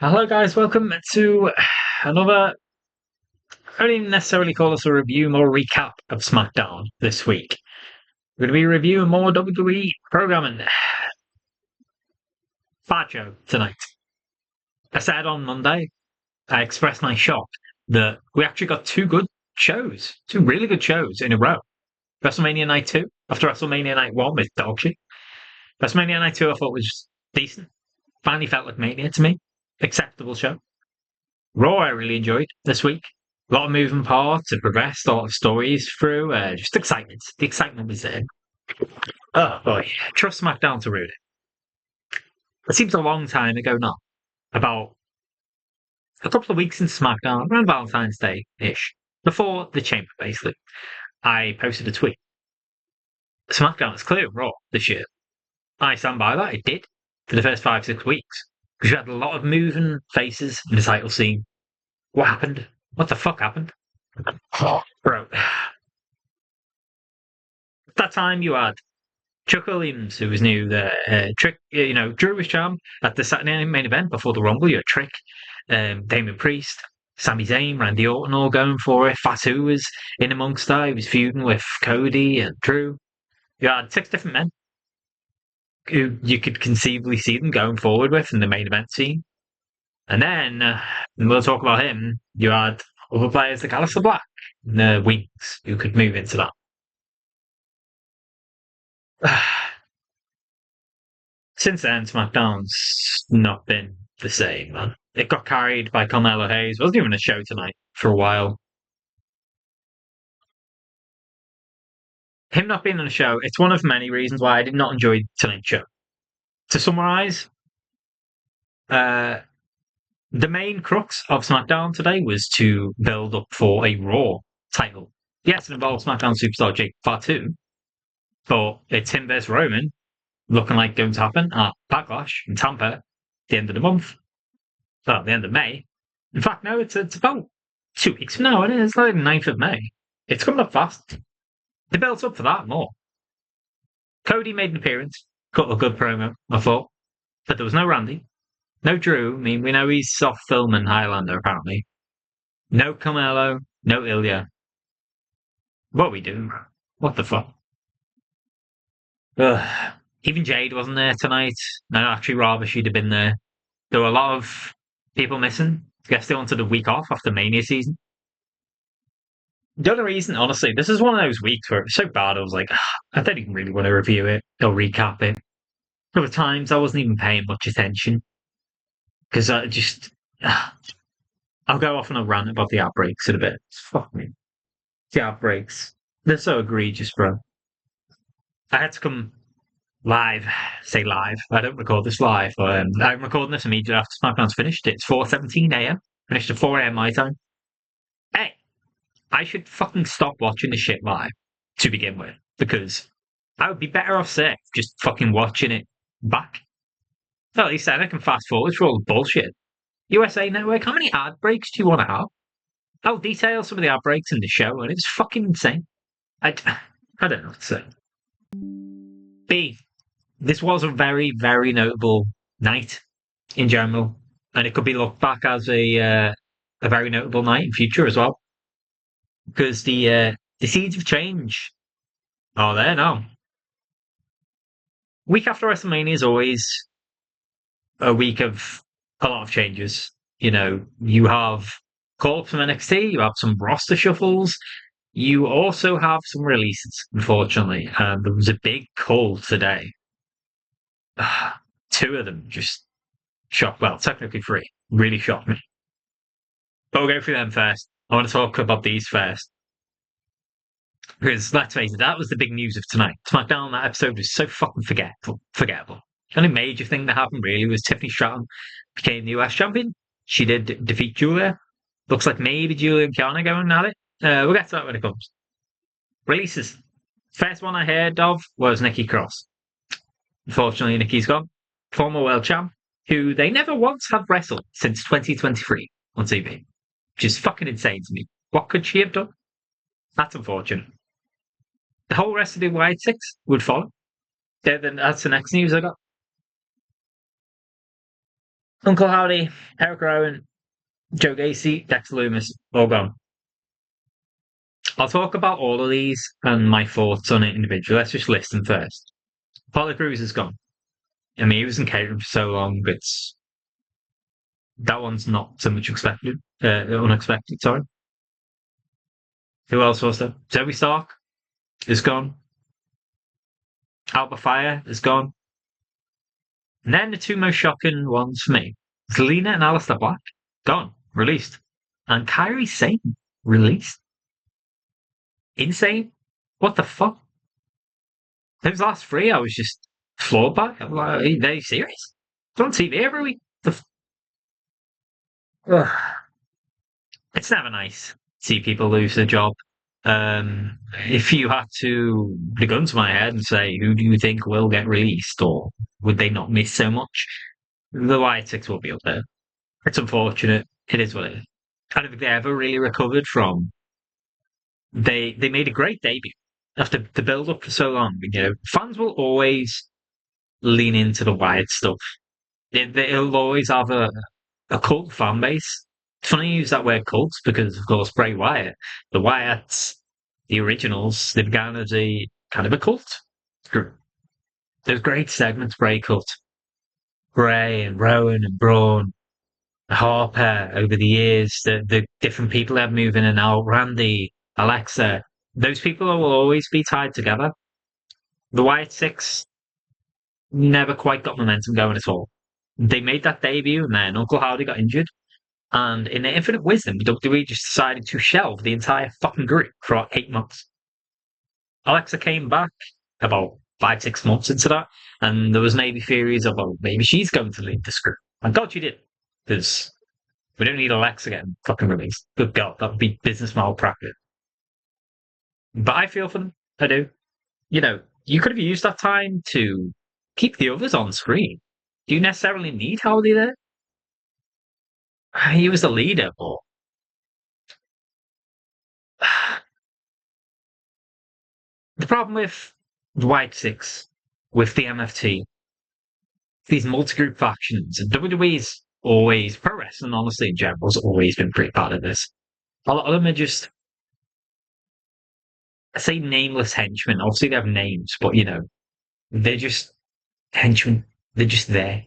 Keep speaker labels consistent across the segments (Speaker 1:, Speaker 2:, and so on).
Speaker 1: Hello, guys. Welcome to another. I don't even necessarily call this a review, more recap of Smackdown this week. We're going to be reviewing more WWE programming. Bad show tonight. I said on Monday, I expressed my shock that we actually got two good shows, two really good shows in a row. WrestleMania Night 2 after WrestleMania Night 1 was dog shit. WrestleMania Night 2 I thought was decent. Finally felt like Mania to me. Acceptable show. Raw I really enjoyed this week. A lot of moving parts, it progressed, a lot of stories through, just excitement. The excitement was there. Oh boy, trust SmackDown to ruin it. It seems a long time ago now, about a couple of weeks into SmackDown, around Valentine's Day-ish, before the Chamber, basically, I posted a tweet. SmackDown is clear Raw this year. I stand by that, it did, for the first 5-6 weeks. Because you had a lot of moving faces in the title scene. What happened? What the fuck happened? Bro. At that time you had Chuck Williams, who was new, the Trick, Drew was champ at the Saturday Night main event before the Rumble. You had Trick, Damon Priest, Sami Zayn, Randy Orton all going for it. Fatu was in amongst that. He was feuding with Cody and Drew. You had 6 different men who you could conceivably see them going forward with in the main event scene. And then, and we'll talk about him, you had other players like Aleister Black and the Wings who could move into that. Since then, SmackDown's not been the same, man. It got carried by Carmelo Hayes. Wasn't even a show tonight for a while. Him not being on a show, it's one of many reasons why I did not enjoy tonight's show. To summarise, uh, the main crux of SmackDown today was to build up for a Raw title. Yes, it involves SmackDown superstar Jake Fatu, but it's him versus Roman looking like going to happen at Backlash in Tampa at the end of the month. Well, the end of May. In fact, no, it's about 2 weeks from now, isn't it? It's like the 9th of May. It's coming up fast. They built up for that more. Cody made an appearance, cut a good promo, I thought. But there was no Randy. No Drew. I mean, we know he's soft filming Highlander, apparently. No Carmelo. No Ilya. What are we doing? What the fuck? Ugh. Even Jade wasn't there tonight. I'd actually rather she'd have been there. There were a lot of people missing. I guess they wanted a week off after Mania season. The other reason, honestly, this is one of those weeks where it was so bad, I was like, I don't even really want to review it or recap it. There were times I wasn't even paying much attention because I just, I'll go off on a rant about the outbreaks in a bit. Fuck me. The outbreaks. They're so egregious, bro. I had to come live, say live. I don't record this live. I'm recording this immediately after SmackDown's finished. It's 4:17 a.m. Finished at 4 a.m. my time. Hey, I should fucking stop watching this shit live to begin with because I would be better off safe just fucking watching it back. Well, at least then I can fast forward through all the bullshit. USA Network, how many ad breaks do you want to have? I'll detail some of the ad breaks in the show, and it's fucking insane. I don't know what to say. B, this was a very, very notable night in general, and it could be looked back as a very notable night in future as well, because the seeds of change are there now. Week after WrestleMania is always a week of a lot of changes. You know, you have call-ups from NXT, you have some roster shuffles, you also have some releases, unfortunately. There was a big call today. Two of them just shocked. Well, technically three. Really shocked me. But we'll go through them first. I want to talk about these first. Because let's face it, that was the big news of tonight. SmackDown, that episode was so fucking forgettable. The only major thing that happened really was Tiffany Stratton became the US champion. She did defeat Julia. Looks like maybe Julia and Kiana going at it. We'll get to that when it comes. Releases. First one I heard of was Nikki Cross. Unfortunately, Nikki's gone. Former world champ, who they never once have wrestled since 2023 on TV. Which is fucking insane to me. What could she have done? That's unfortunate. The whole rest of the White Six would follow. Then that's the next news I got. Uncle Howdy, Eric Rowan, Joe Gacy, Dexter Loomis, all gone. I'll talk about all of these and my thoughts on it individually. Let's just list them first. Apollo Crews is gone. I mean, he was in catering for so long, but that one's not so much unexpected. Sorry. Who else was there? Zoe Stark is gone. Alba Fire is gone. And then the two most shocking ones for me: Zelina and Alistair Black, gone, released, and Kyrie Sane, released. Insane. What the fuck? Those last three, I was just floored by. I'm like, are they serious? It's on TV every week. Ugh. It's never nice to see people lose their job. If you had to put a gun to my head and say, who do you think will get released, or would they not miss so much? The White Six will be up there. It's unfortunate. It is what it is. I don't think they ever really recovered from. They made a great debut after the build up for so long. Fans will always lean into the Wyatt stuff. They'll always have a cult fan base. It's funny you use that word cult because, of course, Bray Wyatt, the Wyatts, the originals, they began as a kind of a cult. There's great segments, Bray Cult. Bray and Rowan and Braun, Harper over the years, the different people that move in and out, Randy, Alexa, those people will always be tied together. The Wyatt Six never quite got momentum going at all. They made that debut and then Uncle Howdy got injured. And in their infinite wisdom, WWE just decided to shelve the entire fucking group for 8 months. Alexa came back about 5, 6 months into that, and there was maybe theories of, oh, maybe she's going to lead this group. And God, she did. Because we don't need Alexa getting fucking released. Good God, that would be business malpractice. But I feel for them. I do. You could have used that time to keep the others on screen. Do you necessarily need Howdy there? He was the leader, but the problem with the White Six, with the MFT, these multi-group factions, WWE's always, pro wrestling, honestly, in general, has always been pretty bad at this. A lot of them are just, I say nameless henchmen. Obviously, they have names, but, they're just henchmen. They're just there.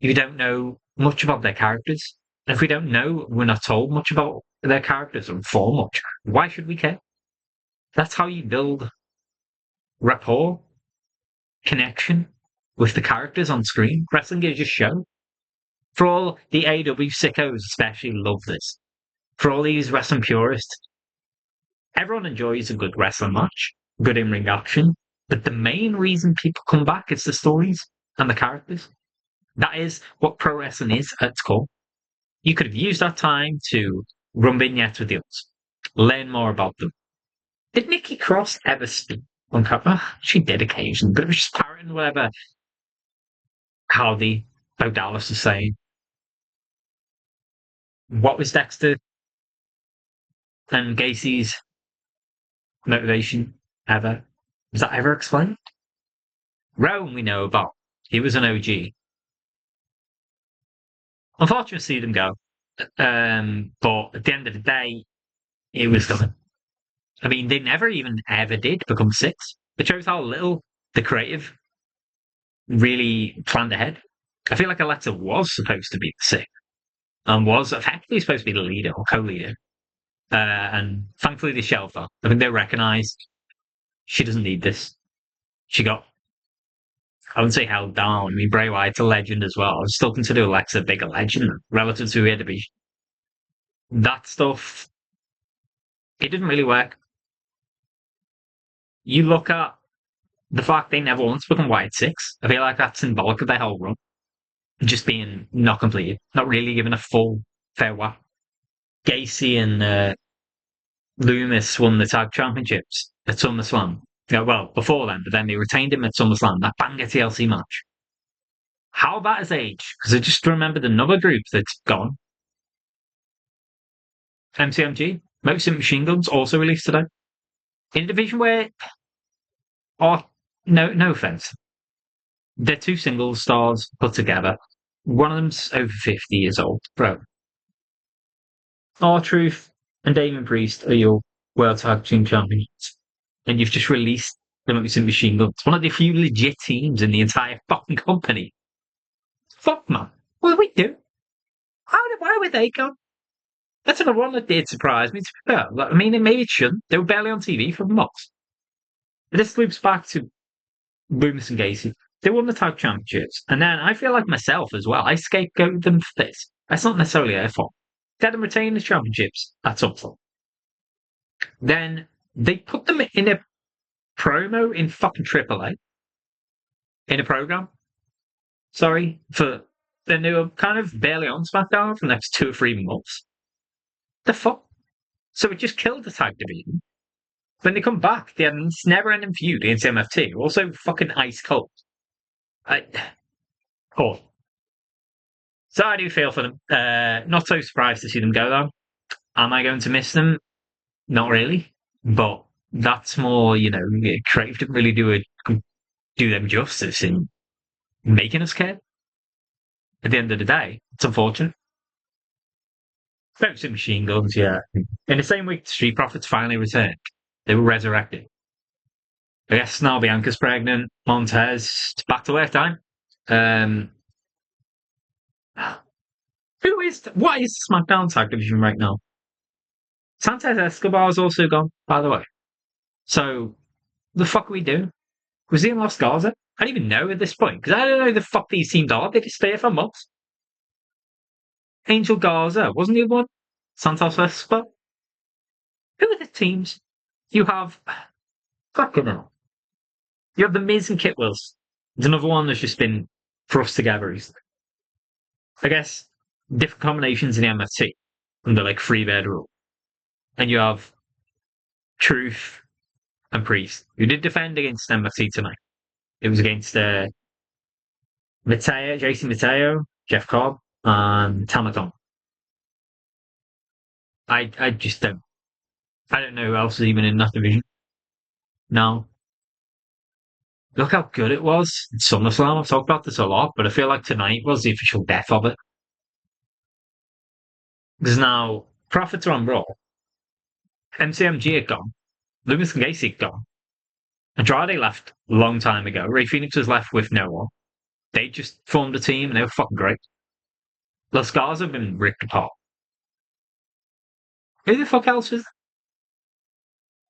Speaker 1: You don't know much about their characters. And if we don't know, we're not told much about their characters or for much. Why should we care? That's how you build rapport, connection with the characters on screen. Wrestling is just show. For all the AEW sickos, especially, love this. For all these wrestling purists, everyone enjoys a good wrestling match, good in-ring action. But the main reason people come back is the stories and the characters. That is what pro wrestling is at its core. You could have used that time to run vignettes with the others, learn more about them. Did Nikki Cross ever speak on camera? She did occasionally, but it was just parroting whatever Howdy Bo Dallas was saying. What was Dexter and Gacy's motivation ever? Was that ever explained? Rowan we know about. He was an OG. Unfortunate to see them go. But at the end of the day, it was coming. I mean, they never even ever did become six. It shows how little the creative really planned ahead. I feel like Alexa was supposed to be the six and was effectively supposed to be the leader or co-leader. And thankfully they shelved her. I think they recognised she doesn't need this. She got, I wouldn't say held down. I mean, Bray Wyatt's a legend as well. I still consider Alexa a bigger legend relative to who he had to be. That stuff, it didn't really work. You look at the fact they never once become White Six. I feel like that's symbolic of their whole run. Just being not completed, not really given a full farewell. Gacy and Loomis won the tag championships at SummerSlam. Yeah, well, before then, but then they retained him at SummerSlam, that banger TLC match. How that has aged, because I just remembered another group that's gone. MCMG, Motion Machine Guns, also released today. In a division where, oh, no offense, they're two single stars put together. One of them's over 50 years old, bro. R-Truth and Damon Priest are your World Tag Team Champions, and you've just released the Machine Guns, one of the few legit teams in the entire fucking company. Fuck, man. What do we do? Why would they go? That's another one that did surprise me. I mean, maybe it shouldn't. They were barely on TV for months. This loops back to Loomis and Gacy. They won the tag championships, and then I feel like myself as well. I scapegoat them for this. That's not necessarily their fault. Let them retain the championships at some point. Then they put them in a promo in fucking AAA. In a program. Sorry, for then they were kind of barely on SmackDown for the next 2 or 3 months. The fuck? So it just killed the tag division. When they come back, they had this never-ending feud against MFT. Also fucking ice cold. Cool. So I do feel for them. Not so surprised to see them go, though. Am I going to miss them? Not really. But that's more, Crave didn't really do them justice in making us care. At the end of the day, it's unfortunate. Folks in Machine Guns, yeah. In the same week, Street Profits finally returned. They were resurrected. I guess now Bianca's pregnant. Montez, it's back to work time. What is the SmackDown tag division right now? Santos Escobar's also gone, by the way. So, the fuck are we doing? Was he in Los Garza? I don't even know at this point, because I don't know who the fuck these teams are. They could stay for months. Angel Garza, wasn't he one? Santos Escobar? Who are the teams? You have... Fucking hell. You have the Miz and Kit Wills. There's another one that's just been thrust together recently. I guess different combinations in the MFT under like 3-bed rule. And you have Truth and Priest, who did defend against MFT tonight. It was against Jason Mateo, Jeff Cobb, and Tamaton. I just don't. I don't know who else is even in that division. No. Look how good it was in SummerSlam. I've talked about this a lot, but I feel like tonight was the official death of it. Because now Profits are on Raw. MCMG had gone. Loomis and Gacy had gone. Andrade left a long time ago. Ray Phoenix was left with no one. They just formed a team and they were fucking great. Los Garza have been ripped apart. Who the fuck else is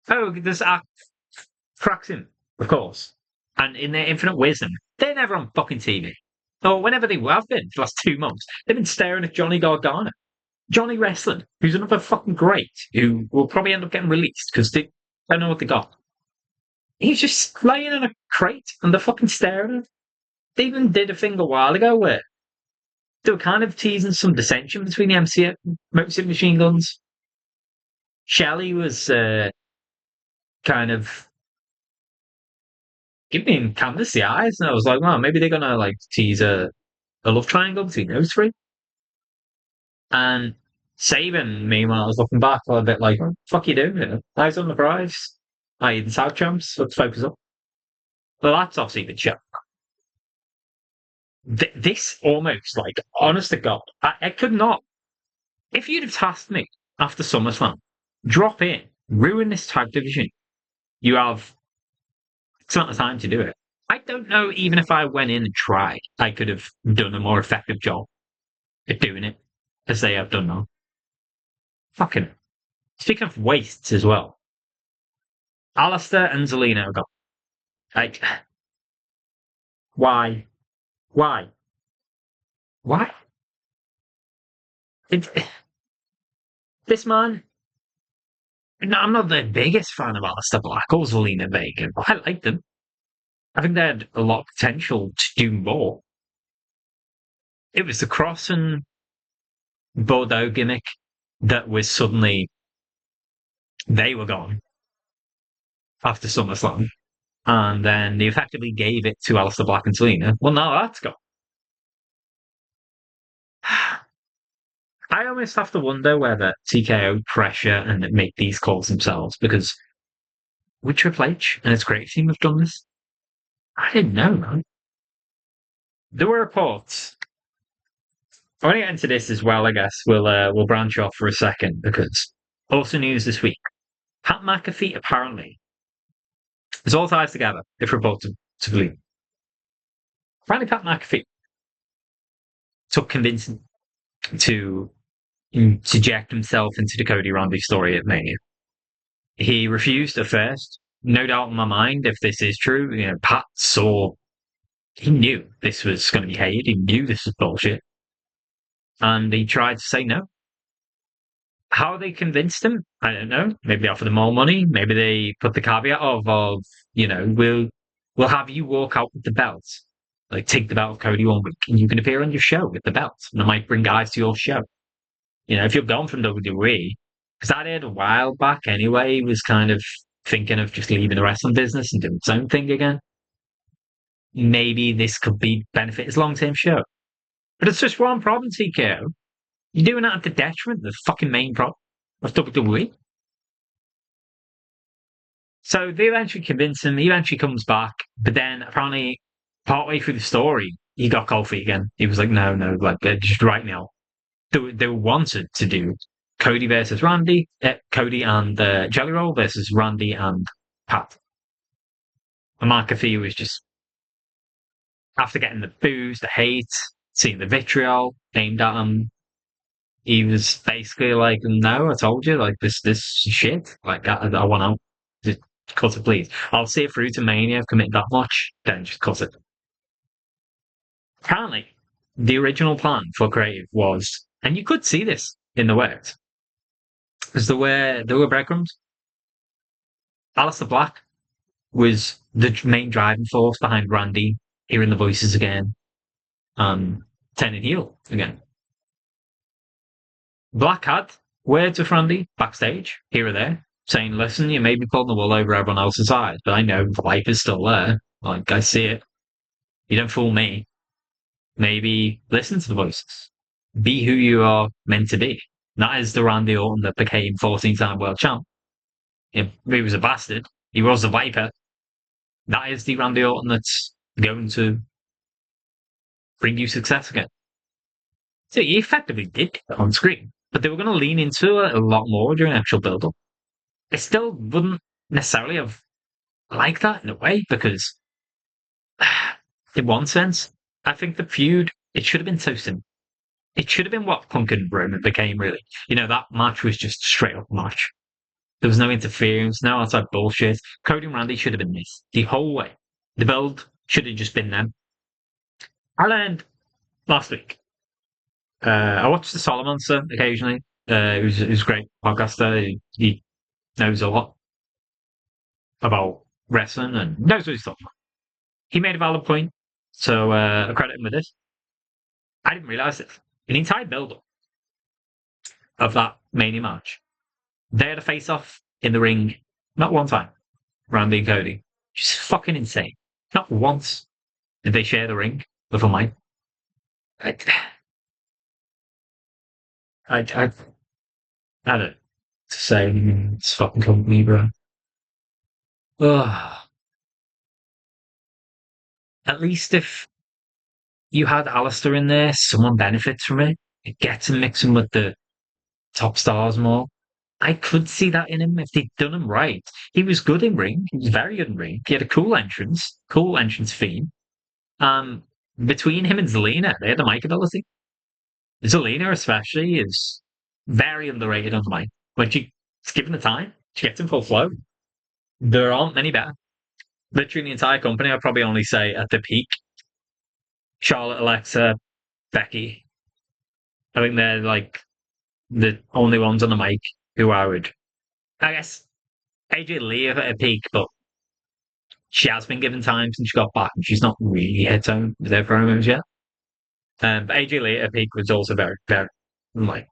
Speaker 1: there? Oh, there's Fraxin, of course. And in their infinite wisdom, they're never on fucking TV. Or whenever they have been for the last 2 months, they've been staring at Johnny Gargano. Johnny Wrestling, who's another fucking great, who will probably end up getting released because they don't know what they got. He's just laying in a crate and they're fucking staring at him. They even did a thing a while ago where they were kind of teasing some dissension between the MC Motor City Machine Guns. Shelley was kind of giving Candice the eyes, and I was like, well, maybe they're gonna like tease a love triangle between those 3. And Sabin, meanwhile, was looking back a bit like, what the fuck you doing? Eyes on the prize. The South Champs, let's focus up. Well, that's obviously the joke. This almost, like, honest to God, I could not. If you'd have tasked me after SummerSlam, drop in, ruin this tag division, you have X amount of time to do it. I don't know, even if I went in and tried, I could have done a more effective job at doing it, as they have done now. Fucking. Speaking of wastes as well, Alistair and Zelina got. Like, why? This man. No, I'm not the biggest fan of Alistair Black or Zelina Vega, but I like them. I think they had a lot of potential to do more. It was the Cross and Bordeaux gimmick that was suddenly they were gone after SummerSlam, and then they effectively gave it to Alistair Black and Zelina. Well, now that's gone. I almost have to wonder whether TKO pressure and make these calls themselves, because would Triple H and his creative team have done this? I didn't know, man. There were reports I want to get into this as well. I guess we'll branch off for a second because also news this week. Pat McAfee apparently it's all ties together. If reported to believe, apparently Pat McAfee took convincing to interject himself into the Cody Randy story at Mania. He refused at first. No doubt in my mind, if this is true, Pat saw, he knew this was going to be hated. He knew this was bullshit. And he tried to say no. How they convinced him, I don't know. Maybe they offered him more money. Maybe they put the caveat of we'll have you walk out with the belt. Like, take the belt of Cody 1 week and you can appear on your show with the belt. And I might bring guys to your show. If you're gone from WWE, because I did a while back anyway, he was kind of thinking of just leaving the wrestling business and doing his own thing again. Maybe this could be benefit his long term show. But it's just one problem, TKO. You're doing that at the detriment of the fucking main problem of WWE. So they eventually convince him. He eventually comes back, but then apparently partway through the story, he got cold feet again. He was like, no, like just right now. They wanted to do Cody versus Randy, Cody and Jelly Roll versus Randy and Pat. And McAfee was just, after getting the boos, the hate, seeing the vitriol aimed at him, he was basically like, no, I told you, like, this shit. Like, I want out. Just cut it, please. I'll see it through to Mania. I've committed that much. Then just cut it. Apparently, the original plan for Creative was, and you could see this in the works, because there were breadcrumbs. Alistair Black was the main driving force behind Randy hearing the voices again, turning heel again. Black had words with Randy backstage, here or there, saying, listen, you may be pulling the wool over everyone else's eyes, but I know the life is still there. Like, I see it. You don't fool me. Maybe listen to the voices. Be who you are meant to be. That is the Randy Orton that became 14-time world champ. He was a bastard. He was a Viper. That is the Randy Orton that's going to bring you success again. So he effectively did it on screen, but they were going to lean into it a lot more during the actual build-up. I still wouldn't necessarily have liked that in a way because, in one sense, I think the feud, it should have been so simple. It should have been what Punk and Roman became, really. That match was just a straight up match. There was no interference, no outside bullshit. Cody and Randy should have been this the whole way. The build should have just been them. I learned last week. I watched the Solomonster occasionally. It was a great podcaster. He knows a lot about wrestling and knows what he's talking about. He made a valid point, so I credit him with this. I didn't realise this. An entire build-up of that Mania match, they had a face-off in the ring, not one time, Randy and Cody. Just fucking insane. Not once did they share the ring with a mic. I don't know to say. It's fucking company, bro. Ugh. At least if you had Alistair in there, someone benefits from it. It gets him mixing with the top stars more. I could see that in him if they'd done him right. He was good in ring. He was very good in ring. He had a cool entrance theme. Between him and Zelina, they had the mic ability. Zelina, especially, is very underrated on the mic. When she's given the time, she gets in full flow. There aren't many better. Literally, the entire company, I'd probably only say at the peak, Charlotte, Alexa, Becky. I think they're like the only ones on the mic who I guess, AJ Lee at a peak, but she has been given time since she got back, and she's not really hit home with her promos yet. But AJ Lee at a peak was also very, very, like,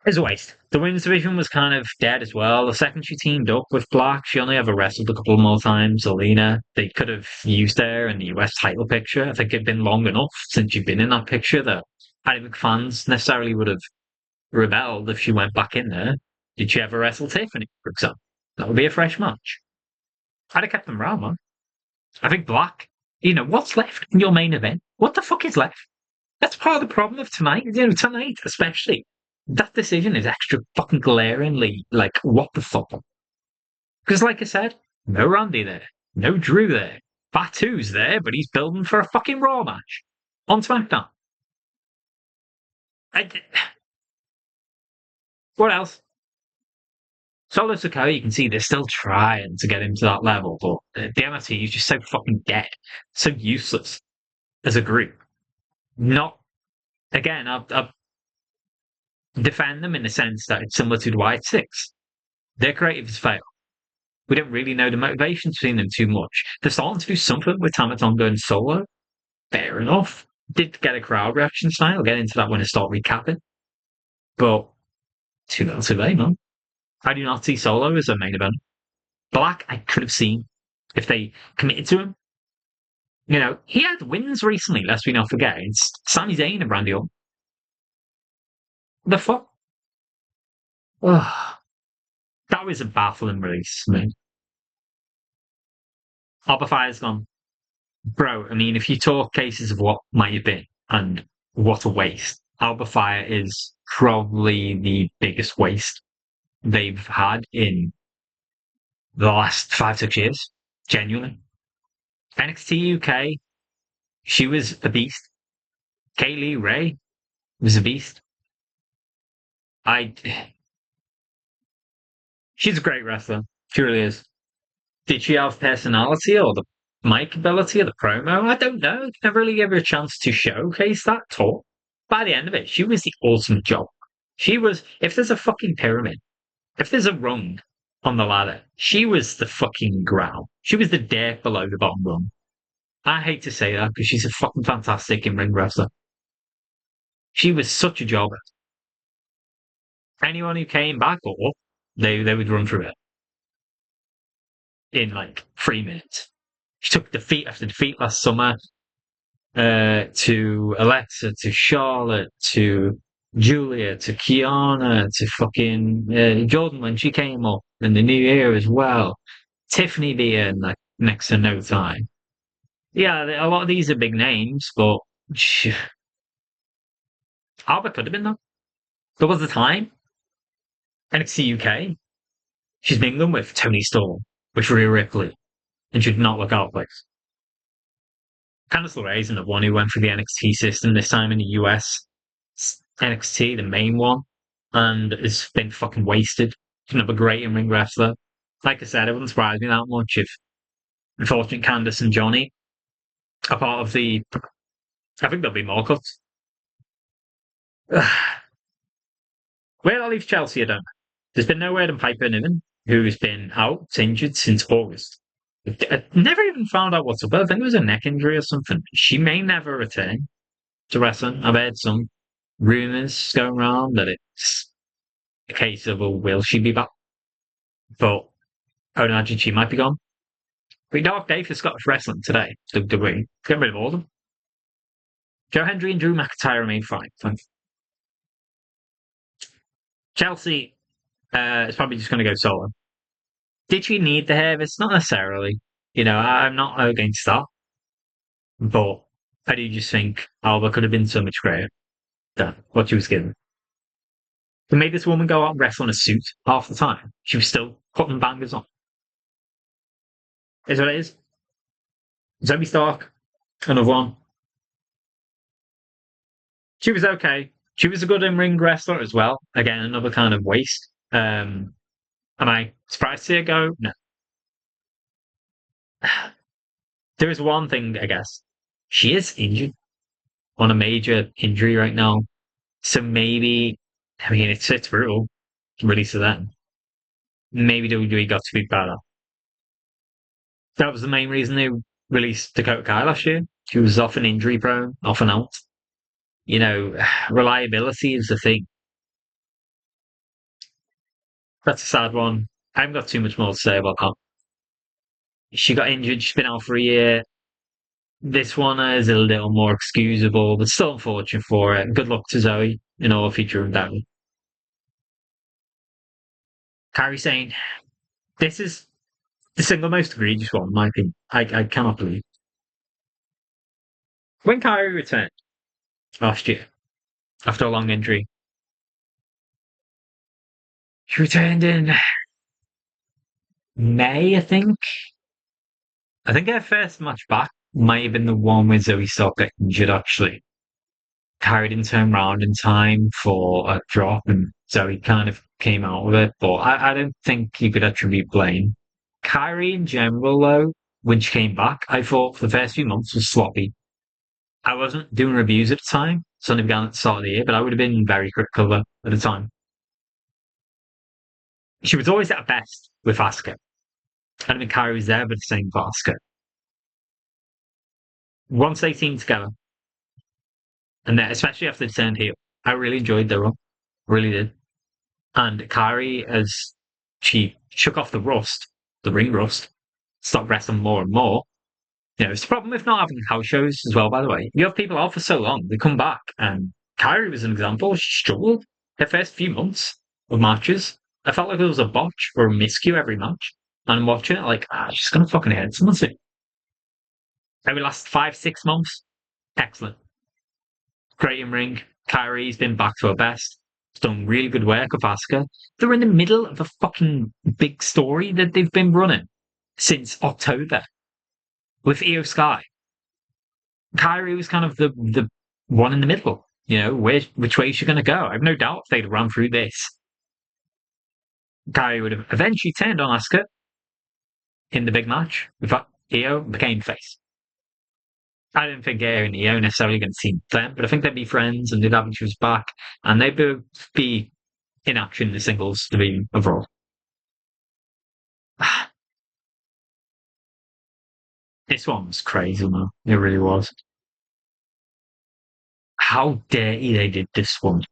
Speaker 1: it's a waste. The women's division was kind of dead as well. The second she teamed up with Black, she only ever wrestled a couple more times. Zelina, they could have used her in the US title picture. I think it'd been long enough since you've been in that picture that I don't think fans necessarily would have rebelled if she went back in there. Did she ever wrestle Tiffany, for example? That would be a fresh match. I'd have kept them around, man. I think Black, what's left in your main event? What the fuck is left? That's part of the problem of tonight. Tonight especially. That decision is extra fucking glaringly like, what the fuck? Because, like I said, no Randy there, no Drew there. Fatu's there, but he's building for a fucking Raw match on SmackDown. I, what else? Solo Sikoa, you can see they're still trying to get him to that level, but the MST is just so fucking dead, so useless as a group. Not again. I'll defend them in the sense that it's similar to the White Six. Their creative has failed. We don't really know the motivation between them too much. They're starting to do something with Tamatonga going solo. Fair enough. Did get a crowd reaction tonight. I'll get into that when I start recapping. But too little too late, man. I do not see Solo as a main event. Black, I could have seen if they committed to him. You know, he had wins recently, lest we not forget. It's Sami Zayn and Randy Orton. The fuck? Ugh. That was a baffling release, man. Alba Fire's gone. Bro, I mean, if you talk cases of what might have been and what a waste, Alba Fire is probably the biggest waste they've had in the last 5, 6 years. Genuinely. NXT UK, she was a beast. Kaylee Ray was a beast. I. She's a great wrestler. She really is. Did she have personality or the mic ability or the promo? I don't know. Never really gave her a chance to showcase that talk. By the end of it, she was the ultimate job. She was, if there's a fucking pyramid, if there's a rung on the ladder, she was the fucking ground. She was the dirt below the bottom rung. I hate to say that because she's a fucking fantastic in ring wrestler. She was such a jobber. Anyone who came back or they would run through it in like 3 minutes. She took defeat after defeat last summer to Alexa, to Charlotte, to Julia, to Kiana, to fucking Jordan when she came up in the new year as well. Tiffany being like next to no time. Yeah, a lot of these are big names, but Albert could have been though. There was the time. NXT UK. She's mingling with Tony Storm, with Rhea Ripley, and should not look out of place. Candice LeRae isn't the one who went through the NXT system this time in the US. NXT, the main one, and has been fucking wasted. Another great in-ring wrestler. Like I said, it wouldn't surprise me that much if unfortunate Candice and Johnny are part of the. I think there'll be more cuts. Where that leaves Chelsea, I don't know. There's been no word on Piper Niven, who's been out injured since August. I never even found out what's up. I think it was a neck injury or something. She may never return to wrestling. I've heard some rumours going around that it's a case of, well, will she be back? But I would imagine she might be gone. Pretty dark day for Scottish wrestling today. WWE. Get rid of all of them. Joe Hendry and Drew McIntyre remain fine. Thanks. Chelsea is probably just going to go solo. Did she need the Hervis? Not necessarily. You know, I'm not against that. But I do just think Alba could have been so much greater than what she was given. They made this woman go out and wrestle in a suit half the time. She was still putting bangers on. Is what it is. Zoe Stark, another one. She was okay. She was a good in-ring wrestler as well. Again, another kind of waste. Am I surprised to see her go? No. There is one thing, I guess. She is injured on a major injury right now. So maybe, I mean, it's brutal to release of that. Maybe WWE got to be better. That was the main reason they released Dakota Kai last year. She was often injury prone, often out. You know, reliability is the thing. That's a sad one. I haven't got too much more to say about that. She got injured. She's been out for a year. This one is a little more excusable, but still unfortunate for it. Good luck to Zoe in all future endeavors. Carrie saying, this is the single most egregious one, in my opinion. I cannot believe. When Kyrie returned last year after a long injury, she returned in May, I think. I think her first match back might have been the one with Zoe Stark got injured, actually. Kyrie didn't turn around in time for a drop, and Zoe kind of came out of it. But I don't think you could attribute blame. Kyrie in general, though, when she came back, I thought for the first few months was sloppy. I wasn't doing reviews at the time, so I began at the start of the year, but I would have been very critical of her at the time. She was always at her best with Asuka. I don't think Kyrie was there, but the same for Asuka. Once they teamed together, and then especially after they turned heel, I really enjoyed their run. Really did. And Kyrie, as she shook off the rust, the ring rust, stopped wrestling more and more. It's the problem with not having house shows as well, by the way. You have people out for so long, they come back, and Kyrie was an example. She struggled her first few months of matches. I felt like there was a botch or a miscue every match. And I'm watching it like, she's going to fucking hit someone soon. Every last 5, 6 months, excellent. Great in ring. Kyrie's been back to her best. She's done really good work with Asuka. They're in the middle of a fucking big story that they've been running since October with Io Sky. Kyrie was kind of the one in the middle. Which way is she going to go? I have no doubt if they'd run through this, Kyrie would have eventually turned on Asuka in the big match. In fact, Io became face. I didn't think Io and Io necessarily going to team them, but I think they'd be friends and they'd have each other's back, and they'd both be in action in the singles division overall. This one was crazy, man. It really was. How dirty they did this one.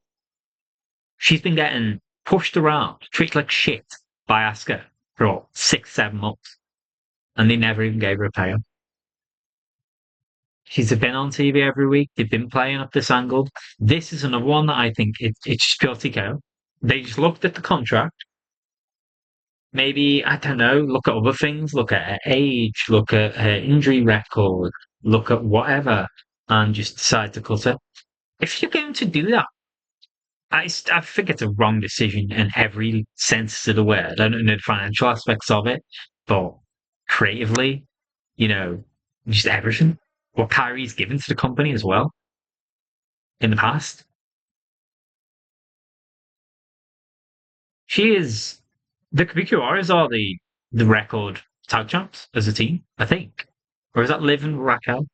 Speaker 1: She's been getting pushed around, treated like shit by Asuka for what, 6, 7 months, and they never even gave her a payout. She's been on TV every week. They've been playing up this angle. This is another one that I think it's just pure TKO. They just looked at the contract. Maybe, I don't know, look at other things, look at her age, look at her injury record, look at whatever, and just decide to cut her. If you're going to do that, I think it's a wrong decision in every sense of the word. I don't know the financial aspects of it, but creatively, just everything. What Kyrie's given to the company as well in the past. She is the Kabuki Warriors are the record tag champs as a team, I think. Or is that Liv and Raquel?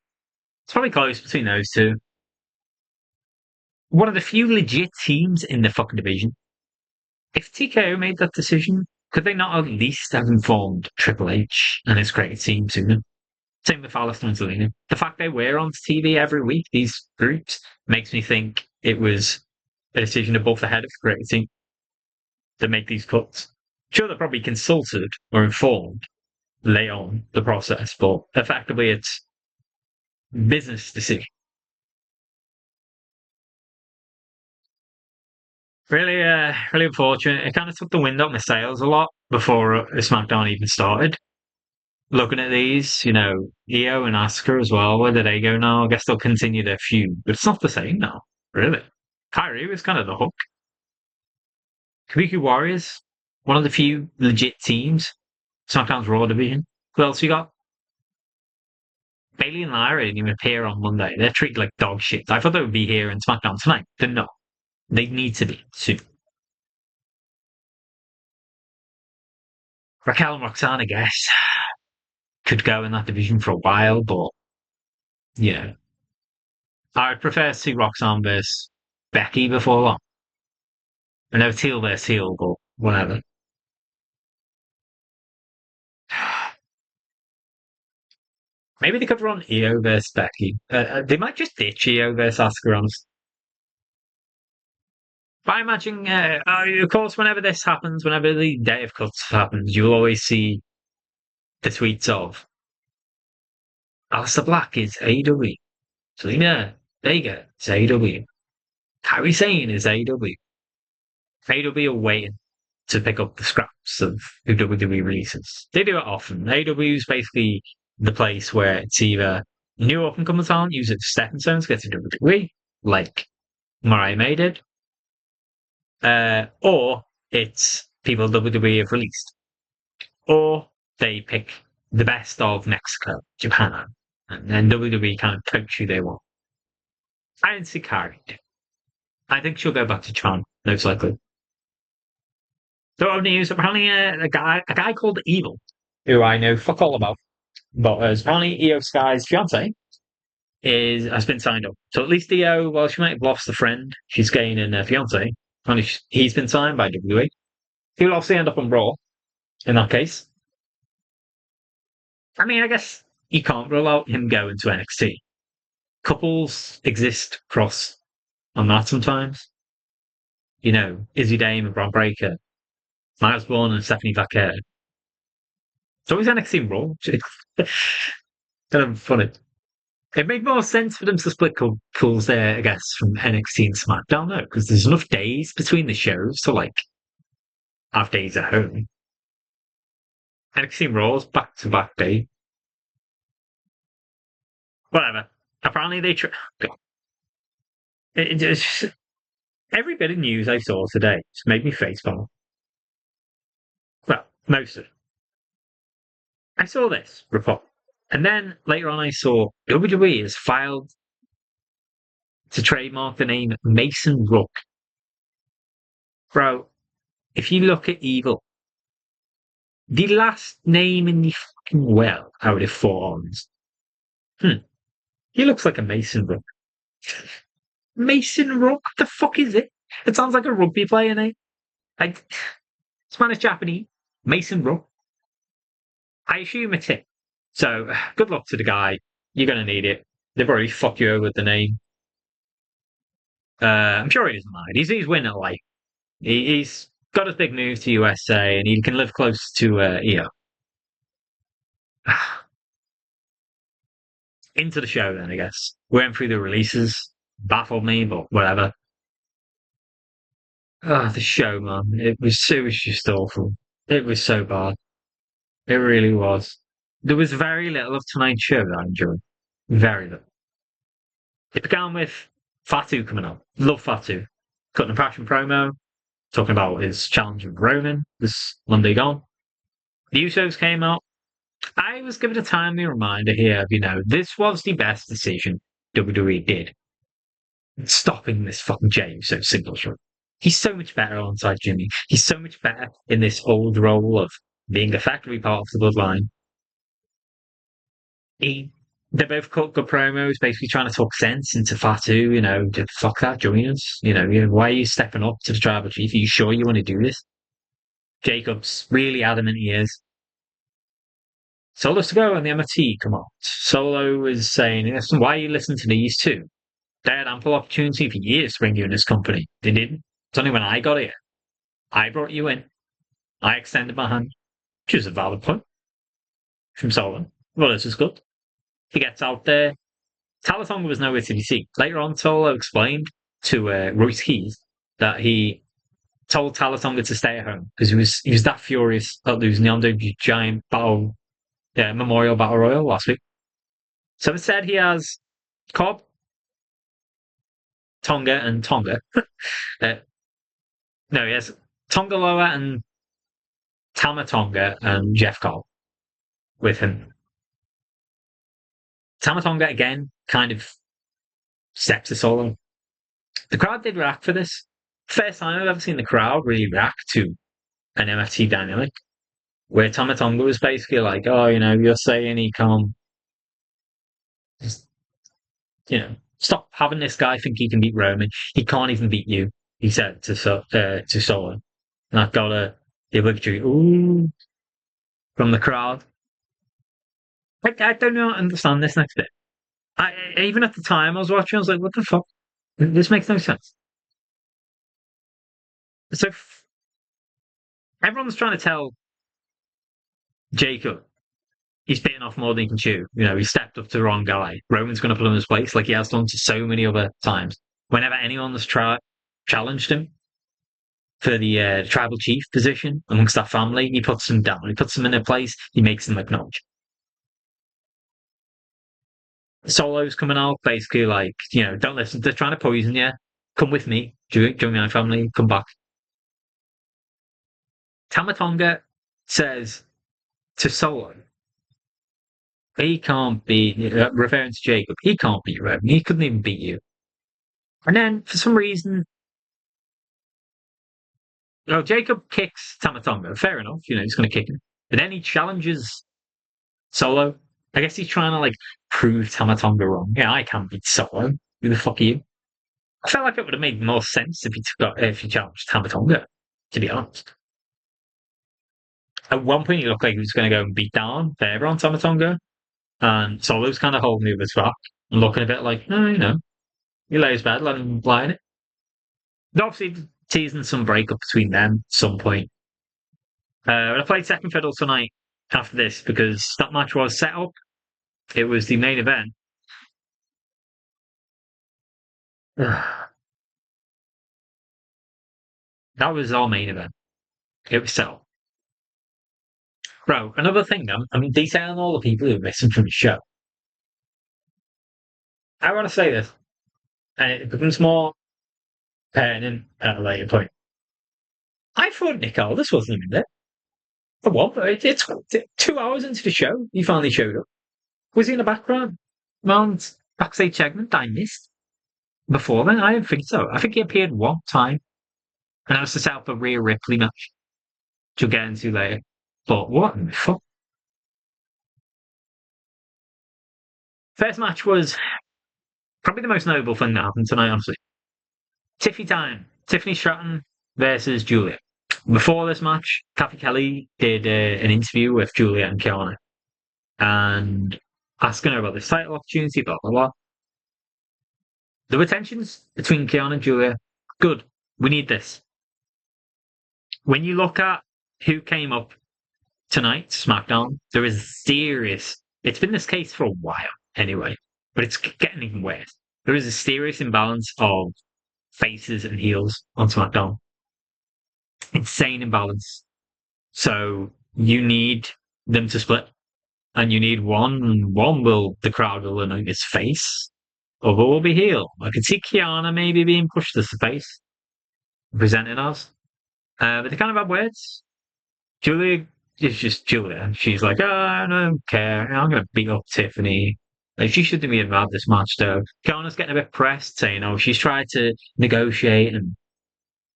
Speaker 1: It's probably close between those two. One of the few legit teams in the fucking division. If TKO made that decision, could they not at least have informed Triple H and his creative team sooner? Same with Alistair and Zelina. The fact they were on TV every week, these groups, makes me think it was a decision above the head of the creative team to make these cuts. Sure, they're probably consulted or informed late on the process, but effectively it's business decision. Really, really unfortunate. It kind of took the wind out my sails a lot before SmackDown even started. Looking at these, Io and Asuka as well, where do they go now? I guess they'll continue their feud, but it's not the same now, really. Kyrie was kind of the hook. Kabuki Warriors, one of the few legit teams. SmackDown's Raw division. Who else you got? Bayley and Lyra didn't even appear on Monday. They're treated like dog shit. I thought they would be here in SmackDown tonight. They're not. They need to be soon. Raquel and Roxanne, I guess, could go in that division for a while, but yeah. I would prefer to see Roxanne versus Becky before long. I know it's heel versus heel, but whatever. Maybe they could run Io versus Becky. They might just ditch Io versus Asuka, honest. But I imagine, of course, whenever this happens, whenever the day of cuts happens, you'll always see the tweets of Alistair Black is AEW. Selena Vega is AEW. Kairi Sane is AEW. AEW are waiting to pick up the scraps of who WWE releases. They do it often. AEW is basically the place where it's either new up and coming talent use it as stepping stones to get to WWE, like Mariah May did, or it's people WWE have released, or they pick the best of Mexico, Japan, and then WWE kind of coach who they want. I didn't see Kari. I think she'll go back to Japan, most likely. So on news, apparently a guy called Evil, who I know fuck all about, but apparently Io Sky's fiance has been signed up. So at least Io, well, she might have lost a friend. She's gaining a fiance. Apparently he's been signed by WWE. He'll obviously end up on Raw in that case. I mean, I guess you can't rule out him going to NXT. Couples exist cross on that sometimes. You know, Izzy Dame and Bron Breakker, Miles Bourne and Stephanie Vaquer. It's always NXT and Raw. Kind of funny. It made more sense for them to split couples there, I guess, from NXT and SmackDown, no, because there's enough days between the shows to like have days at home. NXT and Raw's back to back day. Whatever. Apparently they it just every bit of news I saw today just made me facepalm. Well, most of it. I saw this report. And then later on I saw WWE has filed to trademark the name Mason Rook. Bro, if you look at Evil, the last name in the fucking well out of four arms. He looks like a Mason Rook. Mason Rook? What the fuck is it? It sounds like a rugby player name. Like Spanish Japanese. Mason Rook. I assume it's it. So good luck to the guy. You're gonna need it. They've already fucked you over with the name. I'm sure he doesn't mind. He's winning at life. He's got his big move to USA and he can live close to EO. Into the show then, I guess. Went through the releases. Baffled me, but whatever. Oh, the show, man. It was just awful. It was so bad. It really was. There was very little of tonight's show that I enjoyed. Very little. It began with Fatu coming up. Love Fatu. Cutting a passion promo, talking about his challenge with Roman this Monday gone. The Usos came out. I was given a timely reminder here of, this was the best decision WWE did. Stopping this fucking Jey Uso singles run. He's so much better alongside Jimmy. He's so much better in this old role of being effectively part of the bloodline. They both cut good promos, basically trying to talk sense into Fatu, to fuck that, join us. Why are you stepping up to the tribal chief? Are you sure you want to do this? Jacob's really adamant he is. Solo's to go and the MFT come on. Solo is saying, listen, why are you listening to these two? They had ample opportunity for years to bring you in this company. They didn't. It's only when I got here. I brought you in. I extended my hand, which is a valid point from Solo. Well, this is good. He gets out there. Talatonga was nowhere to be seen. Later on, Solo explained to Royce Keys that he told Talatonga to stay at home because he was that furious at losing the Under Giant Battle Memorial Battle Royal last week. So instead, he has Cobb, Tonga, and Tonga. No, he has Tonga Loa and Tama Tonga and Jeff Cobb with him. Tama Tonga again kind of steps a solo. The crowd did react for this. First time I've ever seen the crowd really react to an MFT dynamic where Tama Tonga was basically like, oh, you're saying he can't, just, stop having this guy think he can beat Roman. He can't even beat you, he said to Solo. And that got the obligatory ooh from the crowd. I don't know, understand this next bit. Even at the time I was watching, I was like, what the fuck? This makes no sense. So everyone's trying to tell Jacob he's bitten off more than he can chew. He stepped up to the wrong guy. Roman's going to put him in his place like he has done to so many other times. Whenever anyone has challenged him for the tribal chief position amongst that family, he puts them down. He puts them in their place. He makes them acknowledge. Solo's coming out, basically like, don't listen. They're trying to poison you. Come with me. Join my family. Come back. Tamatonga says to Solo, he can't beat, referring to Jacob, he can't beat Roman. He couldn't even beat you. And then, for some reason, Jacob kicks Tamatonga. Fair enough, he's going to kick him. But then he challenges Solo. I guess he's trying to, prove Tamatonga wrong. Yeah, I can't beat Solo. Who the fuck are you? I felt like it would have made more sense if he challenged Tamatonga, to be honest. At one point, he looked like he was going to go and beat down Faber on Tamatonga. And Solo's kind of holding his back and looking a bit like, no, he lays bed, let him lie in it. They're obviously teasing some breakup between them at some point. I played second fiddle tonight after this because that match was set up. It was the main event. That was our main event. It was set up. Bro, another thing, I'm detailing all the people who are missing from the show. I want to say this, and it becomes more pertinent at a later point. I thought Nick Aldis wasn't in there. For what? It's 2 hours into the show, he finally showed up. Was he in the background? Around backstage segment I missed? Before then? I don't think so. I think he appeared one time. And that was to set up a Rhea Ripley match. Which we'll get into later. But what in the fuck? First match was probably the most notable thing that happened tonight, honestly. Tiffy time. Tiffany Stratton versus Julia. Before this match, Kathy Kelly did an interview with Julia and Kiana. And asking her about this title opportunity, blah, blah, blah. There were tensions between Kiana and Julia. Good. We need this. When you look at who came up tonight, SmackDown, there is serious. It's been this case for a while anyway, but it's getting even worse. There is a serious imbalance of faces and heels on SmackDown. Insane imbalance. So you need them to split, and you need one. One will the crowd will anoint his face, other will be heel. I could see Kiana maybe being pushed as the face, presenting us. But they kind of have words. Julia is just Julia. She's like, oh, I don't care. I'm going to beat up Tiffany. She shouldn't even have this match, though. Kiana's getting a bit pressed, saying, she's tried to negotiate and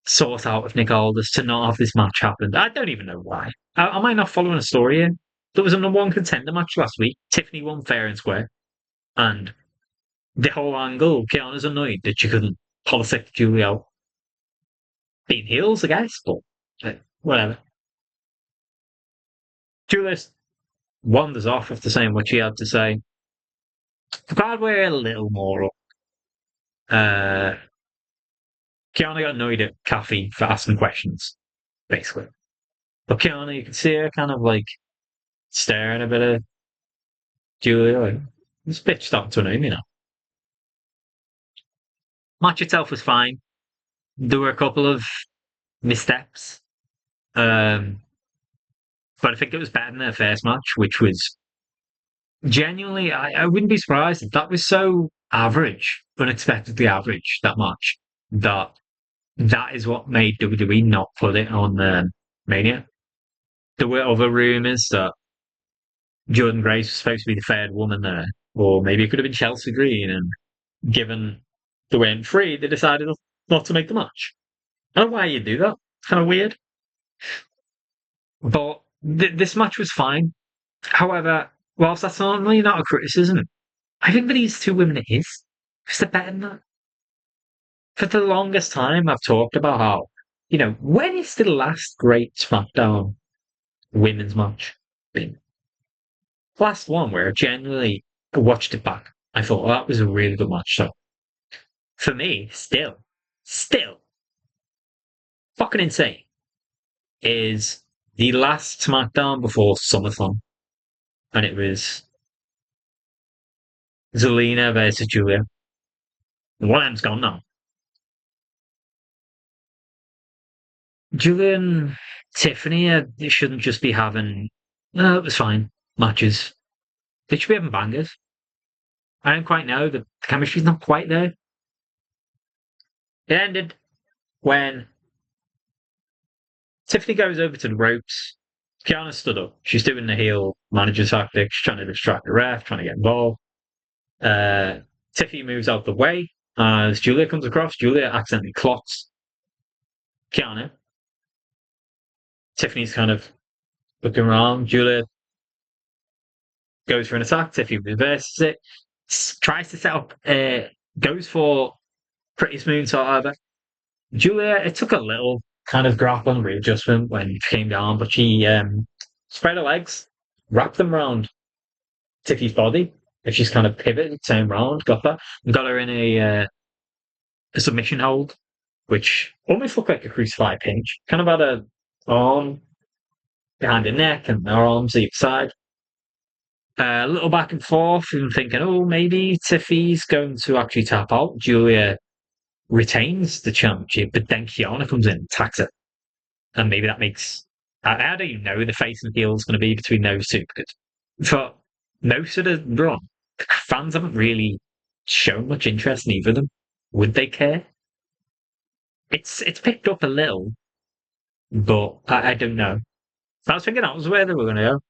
Speaker 1: sort out with Nick Aldis to not have this match happen. I don't even know why. Am I not following a story here? There was a number one contender match last week. Tiffany won fair and square. And the whole angle, Kiana's annoyed that she couldn't politic Julia out. Being heels, I guess, but whatever. Julius wanders off after saying what she had to say. The crowd were a little more up. Kiana got annoyed at Kathy for asking questions, basically. But Kiana, you can see her kind of staring a bit at Julia. This bitch starting to annoy me now. Match itself was fine. There were a couple of missteps. But I think it was better than their first match, which was genuinely, I wouldn't be surprised if that was so average, unexpectedly average, that match, that is what made WWE not put it on Mania. There were other rumours that Jordan Grace was supposed to be the third woman there, or maybe it could have been Chelsea Green, and given they weren't free, they decided not to make the match. I don't know why you do that. It's kind of weird. But this match was fine. However, whilst that's certainly not a criticism, I think for these two women it is. Because they're better than that. For the longest time, I've talked about how, when is the last great SmackDown women's match been? Last one where I genuinely watched it back. I thought, that was a really good match. So, for me, still, fucking insane, is the last SmackDown before SummerSlam. And it was Zelina versus Julia. One of them's gone now. Julia and Tiffany shouldn't just be having, no, it was fine, matches. They should be having bangers. I don't quite know. The chemistry's not quite there. It ended when Tiffany goes over to the ropes. Kiana stood up. She's doing the heel manager tactic. She's trying to distract the ref, trying to get involved. Uh, Tiffany moves out the way as Julia comes across. Julia accidentally clocks Kiana. Tiffany's kind of looking around. Julia goes for an attack. Tiffany reverses it. Tries to set up, goes for pretty smooth sort of. Julia, it took a little kind of grappling readjustment when she came down, but she spread her legs, wrapped them around Tiffy's body. If she's kind of pivoted, turned round, got that, and got her in a submission hold, which almost looked like a crucified pinch. Kind of had a arm behind her neck and her arms either side. A little back and forth, and thinking, oh, maybe Tiffy's going to actually tap out. Julia retains the championship, but then Kiana comes in and attacks it. And maybe that makes. I don't even know who the face and heel is going to be between those two, because for most of the run, the fans haven't really shown much interest in either of them. Would they care? It's picked up a little, but I don't know. I was thinking that was where they were going to go.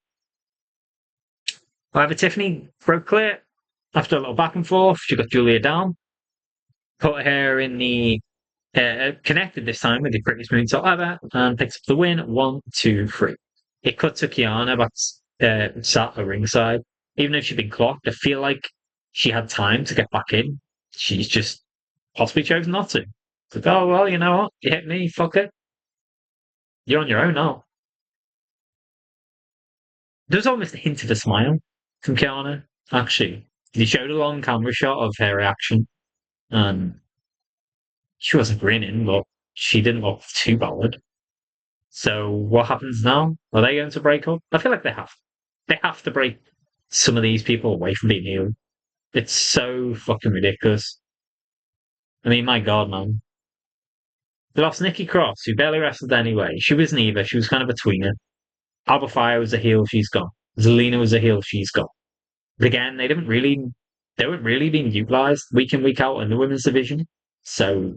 Speaker 1: However, Tiffany broke clear after a little back and forth. She got Julia down, put her in the connected this time with the pretty smooth top ever, and picks up the win. 1, 2, 3. It cut to Kiana, but sat at ringside. Even though she'd been clocked, I feel like she had time to get back in. She's just possibly chosen not to. It's like, oh well, you know what? You hit me, fuck it. You're on your own now. There's almost a hint of a smile from Kiana, actually. They showed a long camera shot of her reaction, and she wasn't grinning, but she didn't look too bothered. So what happens now? Are they going to break up? I feel like they have. They have to break some of these people away from being heel. It's so fucking ridiculous. I mean, my God, man. They lost Nikki Cross, who barely wrestled anyway. She was neither. She was kind of a tweener. Alba Fire was a heel, she's gone. Zelina was a heel, she's gone. But again, they weren't really being utilized week in, week out in the women's division. So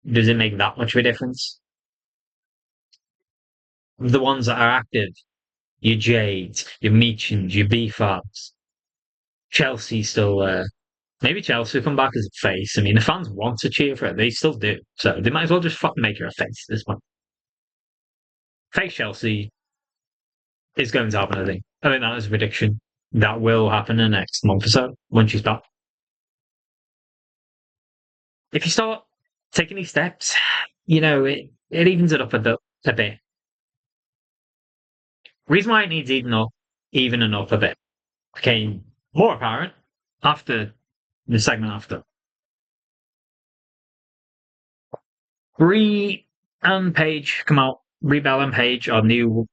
Speaker 1: does it make that much of a difference? The ones that are active, your Jades, your Meachins, your B-Fabs, Chelsea still there. Maybe Chelsea will come back as a face. I mean, the fans want to cheer for her. They still do. So they might as well just fucking make her a face at this point. Face Chelsea is going to happen, I think. I think that is a prediction. That will happen in the next month or so when she's back. If you start taking these steps, it evens it up a bit. Reason why it needs evening up a bit became more apparent after the segment after. Brie and Paige come out. Brie Bell and Paige are new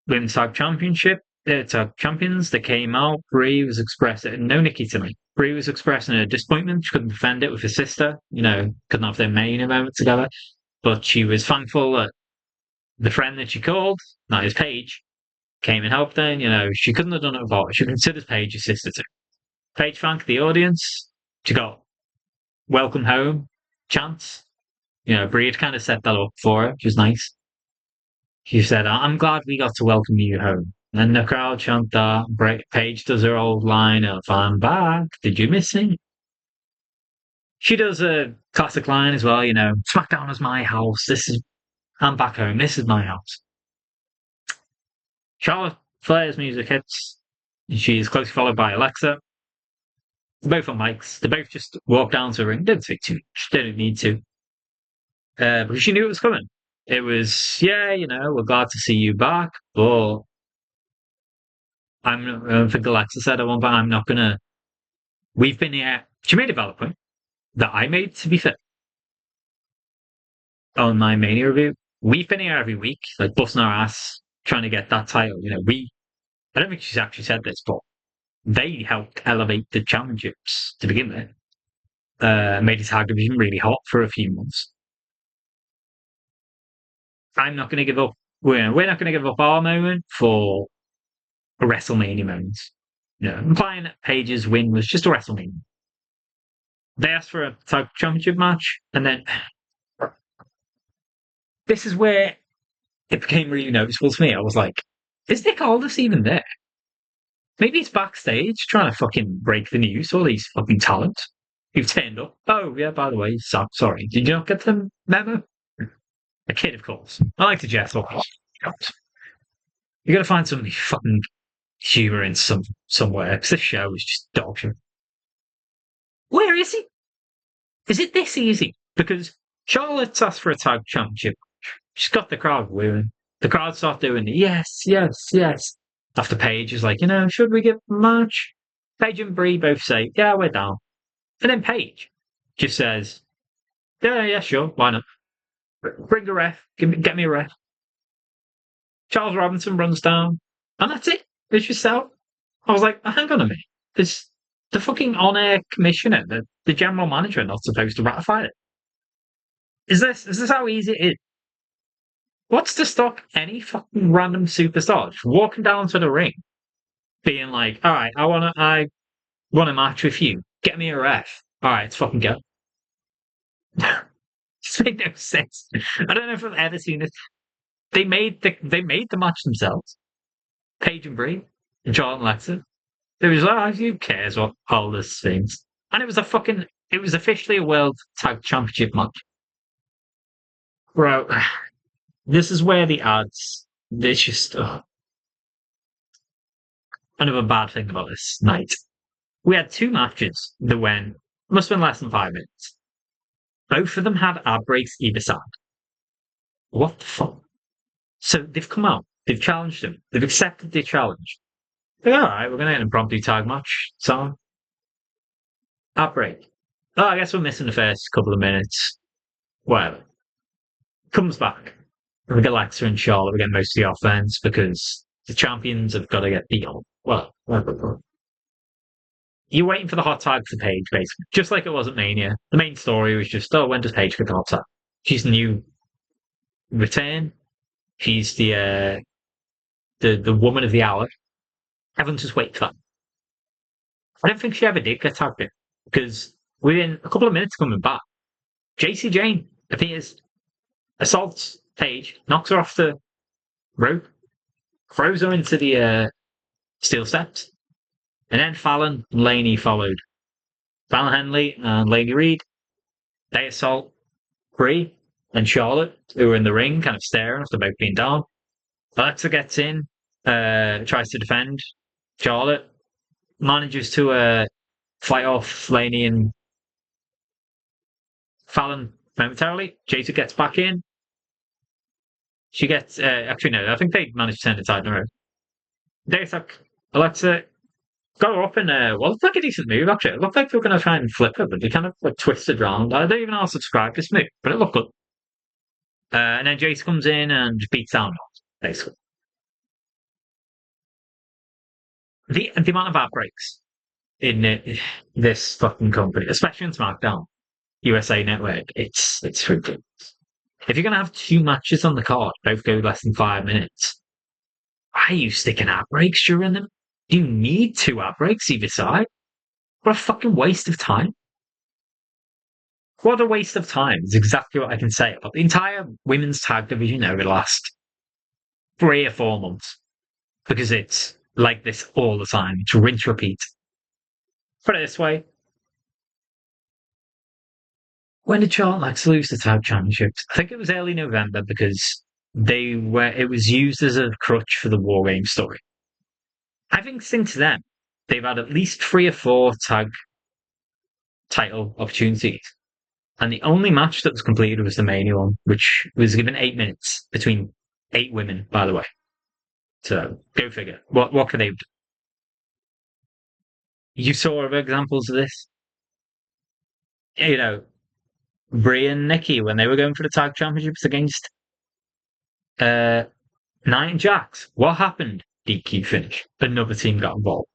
Speaker 1: women's tag championship. Tag champions. They came out. Brie was expressing no Nikki tonight. Brie was expressing a disappointment. She couldn't defend it with her sister. Couldn't have their main event together. But she was thankful that the friend that she called, that is Paige, came and helped her. She couldn't have done it without her. She considers Paige a sister too. Paige thanked the audience. She got welcome home chants. Brie had kind of set that up for her, which was nice. She said, I'm glad we got to welcome you home. And the crowd chant that. Paige does her old line of, I'm back. Did you miss me? She does a classic line as well, Smackdown is my house. I'm back home. This is my house. Charlotte Flair's music hits. She's closely followed by Alexa. They're both on mics. They both just walk down to the ring. Didn't speak too much. Didn't need to. Because she knew it was coming. It was, we're glad to see you back, but I think Alexa said at one point, I'm not going to. We've been here. She made a valid point that I made, to be fair, on my Mania review. We've been here every week, like busting our ass, trying to get that title. I don't think she's actually said this, but they helped elevate the championships to begin with. Made the tag division really hot for a few months. I'm not going to give up. We're not going to give up our moment for a WrestleMania moment. Yeah, implying Paige's win was just a WrestleMania. They asked for a tag championship match, and then this is where it became really noticeable to me. I was like, is Nick Aldis even there? Maybe he's backstage trying to fucking break the news, all these fucking talents who've turned up. Oh, yeah, by the way, sorry. Did you not get the memo? A kid, of course. I like to jest off. You gotta find some fucking humour in somewhere, because this show is just dog shit. Where is he? Is it this easy? Because Charlotte's asked for a tag championship. She's got the crowd wooing. The crowd start doing yes, yes, yes. After Paige is like, should we give a match? Paige and Brie both say, yeah, we're down. And then Paige just says, yeah, sure, why not? Bring a ref, get me a ref. Charles Robinson runs down, and that's it. It's just out. I was like, hang on a minute. This the fucking on-air commissioner, the general manager, not supposed to ratify it. Is this how easy it is? What's to stop any fucking random superstar just walking down to the ring, being like, all right, I want a match with you. Get me a ref. All right, let's fucking go. Just made no sense. I don't know if I've ever seen this. They made the match themselves. Paige and Brie and Charlotte and Alexa. It was like, who cares what all this things? And it was officially a World Tag Championship match. Bro, this is where the ads, there's just another bad thing about this night. We had two matches that went, must have been less than 5 minutes. Both of them had ad breaks either side. What the fuck? So they've come out, they've challenged them, they've accepted the challenge. They're all right, we're going to get an impromptu tag match. So, ad break. Oh, I guess we're missing the first couple of minutes. Whatever. Comes back. We get Alexa and Charlotte, we get most of the offense because the champions have got to get beat on. Well, you're waiting for the hot tag for Paige, basically. Just like it was at Mania. The main story was just, when does Paige get the hot tag? She's the new return. She's the woman of the hour. Everyone's just waiting for that. I don't think she ever did get tagged in because within a couple of minutes coming back, JC Jane appears, assaults Paige, knocks her off the rope, throws her into the steel steps, and then Fallon and Laney followed. Fallon Henley and Laney Reed, they assault Brie and Charlotte, who are in the ring, kind of staring after both being down. Alexa gets in, tries to defend Charlotte, manages to fight off Laney and Fallon momentarily. Jason gets back in. She gets, actually, no, I think they managed to turn the tide around. They attack Alexa, got her up in, well, it's like a decent move, actually. It looked like they were going to try and flip her, but they kind of like twisted around. I don't even know how to describe this move, but it looked good. And then Jace comes in and beats down, basically. The amount of outbreaks in this fucking company, especially in SmackDown, USA Network, it's ridiculous. If you're going to have two matches on the card, both go less than 5 minutes, why are you sticking outbreaks during them? Do you need two outbreaks either side? What a fucking waste of time. What a waste of time is exactly what I can say about the entire women's tag division over the last 3 or 4 months. Because it's like this all the time. It's rinse repeat. Put it this way. When did Charlotte Alexa lose the tag championships? I think it was early November because it was used as a crutch for the War Games story. I think since then, they've had at least 3 or 4 tag title opportunities. And the only match that was completed was the Mania one, which was given 8 minutes between 8 women, by the way. So go figure. What could they do? You saw other examples of this? Brie and Nikki when they were going for the tag championships against uh Nia and Jax. What happened? DQ finish. Another team got involved.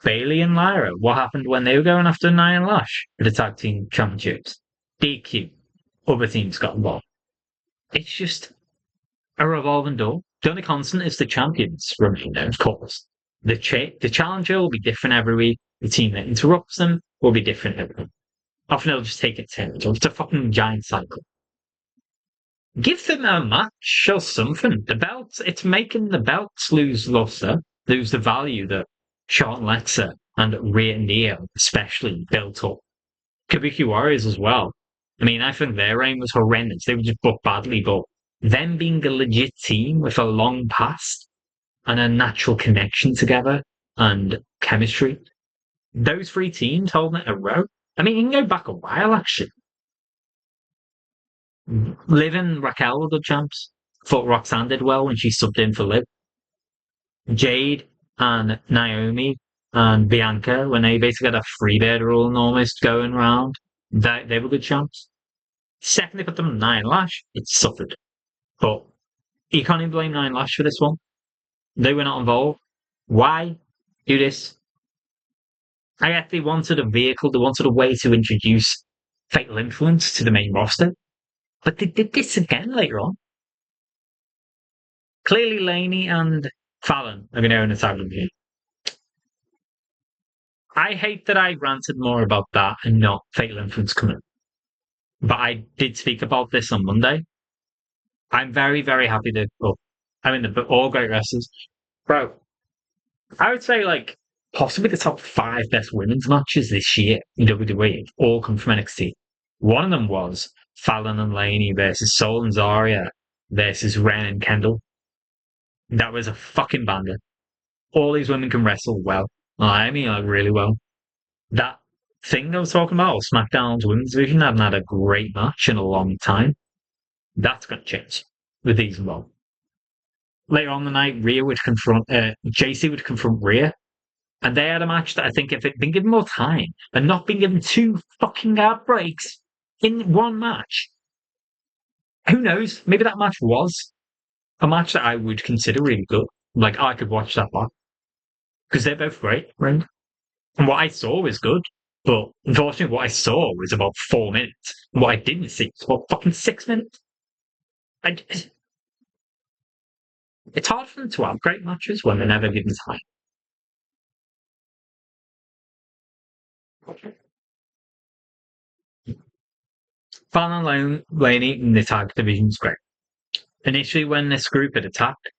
Speaker 1: Bailey and Lyra. What happened when they were going after Nia and Lash for the tag team championships? DQ. Other teams got involved. It's just a revolving door. The only constant is the champions remain there, of course. The challenger will be different every week. The team that interrupts them will be different every week. Often they'll just take a turn. It's a fucking giant cycle. Give them a match or something. The belts, it's making the belts lose luster, lose the value that Sean Letzer and Rhea Neo especially built up. Kabuki Warriors as well. I mean, I think their reign was horrendous. They were just booked badly, but them being a legit team with a long past and a natural connection together and chemistry, those three teams holding it a row. I mean, you can go back a while, actually. Liv and Raquel were good champs. Thought Roxanne did well when she subbed in for Liv. Jade and Naomi and Bianca, when they basically had a freebird rule almost going around, they were good champs. Second, they put them on Nia Lash, it suffered. But you can't even blame Nia Lash for this one. They were not involved. Why do this? I guess they wanted a vehicle, they wanted a way to introduce Fatal Influence to the main roster. But they did this again later on. Clearly, Laney and Fallon are going to own a tag here. I hate that I ranted more about that and not Fatal Influence coming. But I did speak about this on Monday. I'm very, very happy to. Well, I mean, they're all great wrestlers. Bro, I would say, like, possibly the top 5 best women's matches this year in WWE all come from NXT. One of them was Fallon and Laney versus Soul and Zarya versus Ren and Kendall. That was a fucking banger. All these women can wrestle well. I mean, like, really well. That thing I was talking about, SmackDown's women's division, hadn't had a great match in a long time. That's going to change with these involved. Later on the night, JC would confront Rhea, and they had a match that I think if it'd been given more time and not been given 2 fucking hour breaks in one match, who knows? Maybe that match was a match that I would consider really good. Like, I could watch that one because they're both great, right? And what I saw was good, but unfortunately, what I saw was about 4 minutes. And what I didn't see was about fucking 6 minutes. It's hard for them to have great matches when they're never given time. Fallon and Laney in the tag division's great. Initially, when this group had attacked,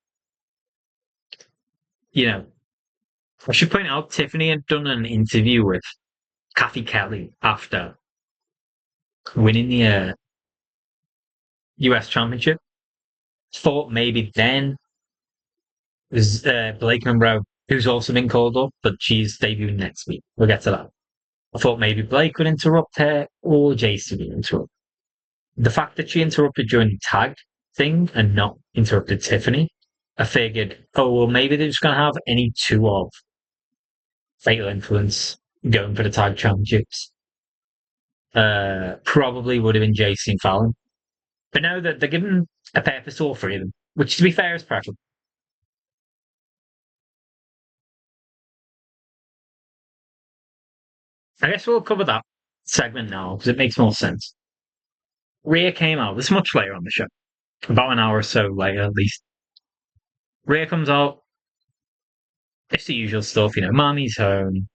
Speaker 1: I should point out Tiffany had done an interview with Kathy Kelly after winning the US Championship. Thought maybe then was Blake Monroe, who's also been called up, but she's debuting next week. We'll get to that. I thought maybe Blake would interrupt her or Jace would interrupt. The fact that she interrupted during the tag thing and not interrupted Tiffany, I figured, oh, well, maybe they're just going to have any 2 of Fatal Influence going for the tag championships. Probably would have been JC and Fallon. But now that they're giving a purpose to all 3 of them, which to be fair is preferable. I guess we'll cover that segment now because it makes more sense. Rhea came out. This is much later on the show. About an hour or so later, at least. Rhea comes out. It's the usual stuff, Mommy's home.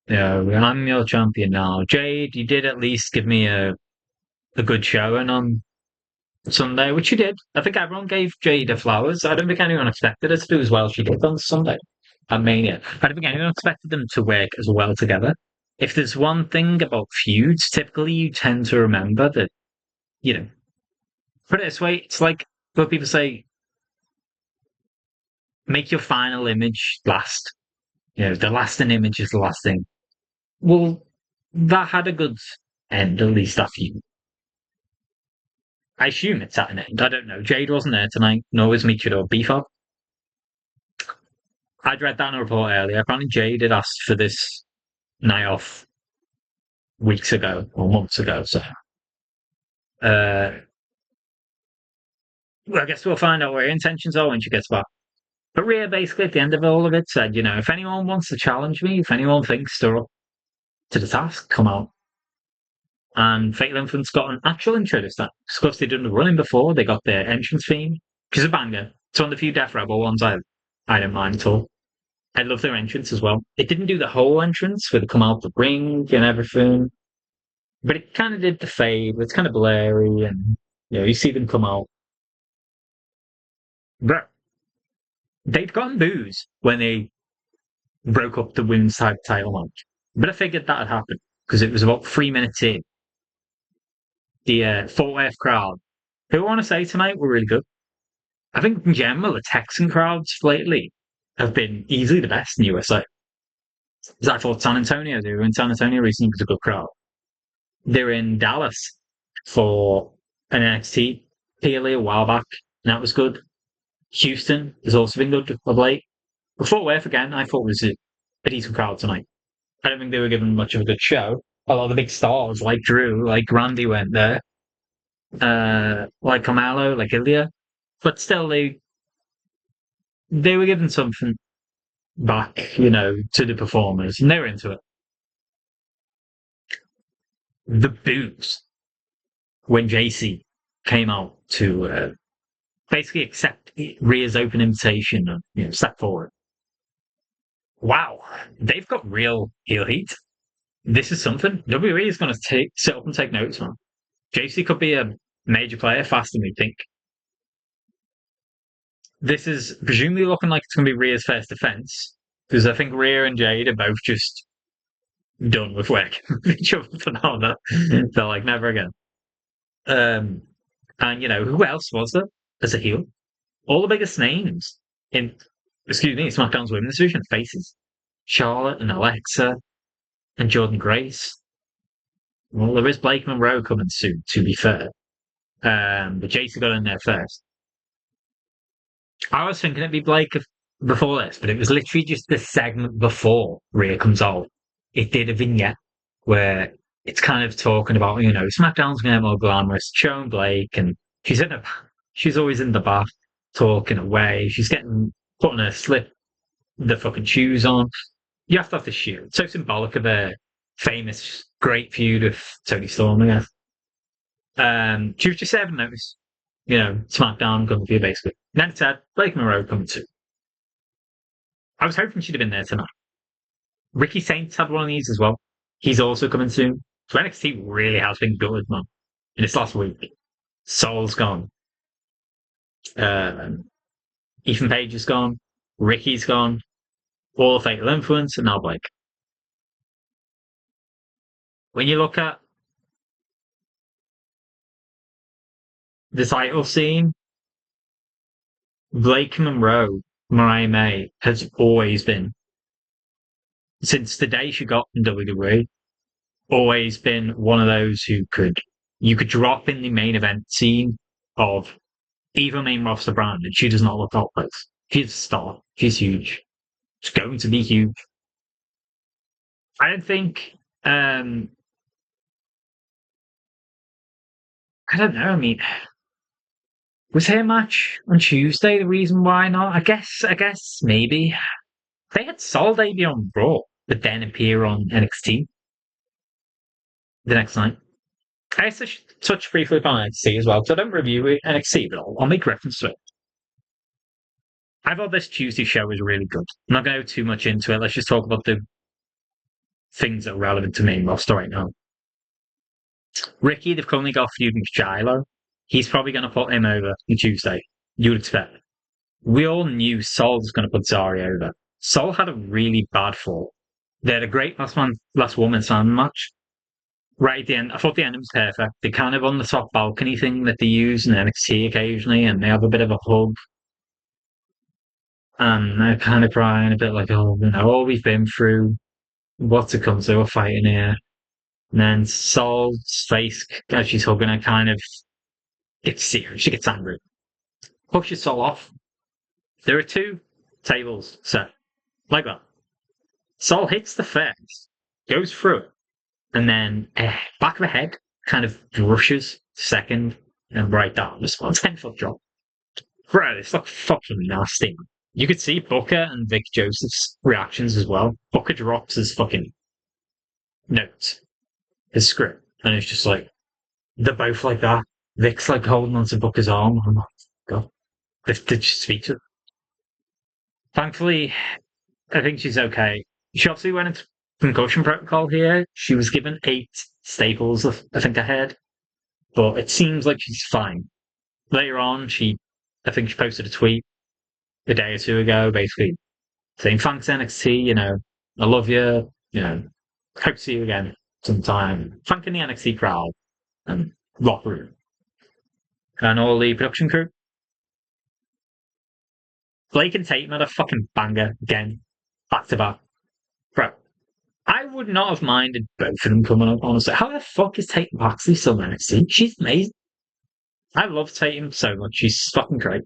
Speaker 1: I'm your champion now. Jade, you did at least give me a good showing on Sunday, which you did. I think everyone gave Jade her flowers. I don't think anyone expected her to do as well as she did on Sunday at Mania. I don't think anyone expected them to work as well together. If there's one thing about feuds, typically you tend to remember that, put it this way, it's like what people say, make your final image last. The lasting image is the last thing. Well, that had a good end, at least that feud. I assume it's at an end. I don't know. Jade wasn't there tonight, nor was Michiro or Beefo. I'd read that in a report earlier. Apparently Jade had asked for this night off weeks ago or months ago, so I guess we'll find out what her intentions are when she gets back. But Rhea basically at the end of all of it said, if anyone wants to challenge me, if anyone thinks they're up to the task, come out. And Fatal Influence got an actual intro this time. Because they'd done the running before, they got their entrance theme, which is a banger. It's one of the few Death Rebel ones I don't mind at all. I love their entrance as well. It didn't do the whole entrance where they come out the ring and everything, but it kind of did the fade. It's kind of blurry, and you see them come out. But they'd gotten booze when they broke up the women's tag title match. But I figured that had happened because it was about 3 minutes in. The Fort Worth crowd, who I want to say tonight were really good. I think in general, the Texan crowds lately have been easily the best in the USA. Because I thought San Antonio, they were in San Antonio recently, was a good crowd. They're in Dallas for an NXT PLE a while back, and that was good. Houston has also been good of late. But Fort Worth, again, I thought was a decent crowd tonight. I don't think they were given much of a good show. A lot of the big stars, like Drew, like Randy, went there. Like Carmelo, like Ilya. But still, they were given something back, to the performers, and they were into it. The boos when JC came out to basically accept Rhea's open invitation and step forward. Wow, they've got real heel heat. This is something. WWE is going to sit up and take notes, man. JC could be a major player faster than we think. This is presumably looking like it's going to be Rhea's first defense, because I think Rhea and Jade are both just done with working with each other for now. They're like, never again. And who else was there as a heel? All the biggest names in, SmackDown's women's division faces. Charlotte and Alexa and Jordan Grace. Well, there is Blake Monroe coming soon, to be fair. But JC got in there first. I was thinking it'd be Blake before this, but it was literally just the segment before Rhea comes out. It did a vignette where it's kind of talking about, SmackDown's going to get more glamorous, showing Blake, and she's always in the bath talking away. She's putting her the fucking shoes on. You have to have the shoe. It's so symbolic of a famous great feud with Tony Storm, I guess. She was just serving notice. SmackDown coming for you, basically. Then it said Blake Monroe coming too. I was hoping she'd have been there tonight. Ricky Saints had one of these as well. He's also coming soon. So NXT really has been good, man. In this last week. Soul's gone. Ethan Page is gone. Ricky's gone. All of Fatal Influence, and now Blake. When you look at the title scene, Blake Monroe, Mariah May, has always been, since the day she got in WWE, always been one of those who you could drop in the main event scene of either main roster brand, and she does not look out place. She's a star. She's huge. She's going to be huge. I don't think. I don't know. I mean, was her match on Tuesday the reason why not? I guess maybe they had Sol debut on Raw, but then appear on NXT the next night. I guess I should touch briefly upon NXT as well, because I don't review NXT, but I'll make reference to it. I thought this Tuesday show was really good. I'm not going to go too much into it. Let's just talk about the things that are relevant to main roster right now. Ricky, they've currently got a feud with Shiloh. He's probably going to put him over on Tuesday. You would expect. We all knew Sol was going to put Zari over. Sol had a really bad fall. They had a great last woman stand match. Right at the end, I thought the end was perfect. They kind of on the top balcony thing that they use in NXT occasionally, and they have a bit of a hug. And they're kind of crying a bit like, all we've been through, what's it come to, we're fighting here. And then Sol's face, as she's hugging her, kind of gets serious. She gets angry. Pushes Sol off. There are two tables set, like that. Sol hits the first, goes through it, and then back of the head kind of brushes second and right down. Just a 10-foot drop. Bro, it's like fucking nasty. You could see Booker and Vic Joseph's reactions as well. Booker drops his fucking notes, his script, and it's just like, they're both like that. Vic's like holding onto Booker's arm. Oh my god. They just speak to it. Thankfully, I think she's okay. She obviously went into concussion protocol here. She was given 8 staples, I think I heard, but it seems like she's fine. Later on, I think she posted a tweet a day or two ago, basically saying thanks NXT. I love you. Hope to see you again sometime. Thanking the NXT crowd and locker room and all the production crew. Blake and Tatum had a fucking banger again, back to back. Bro, I would not have minded both of them coming up, honestly. How the fuck is Tatum Paxley still in NXT? She's amazing. I love Tatum so much. She's fucking great.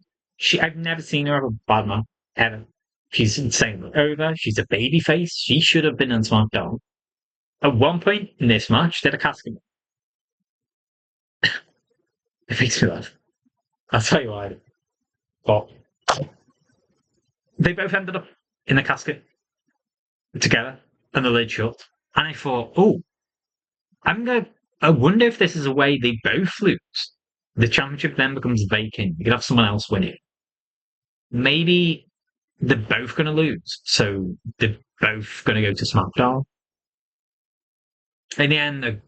Speaker 1: I've never seen her have a bad man, ever. She's insanely over. She's a baby face. She should have been on SmackDown. At one point in this match, did a casket. It makes me laugh. I'll tell you why. But they both ended up in the casket together and the lid shut. And I thought, oh, I wonder if this is a way they both lose. The championship then becomes vacant. You could have someone else win it. Maybe they're both going to lose. So they're both going to go to SmackDown. In the end, the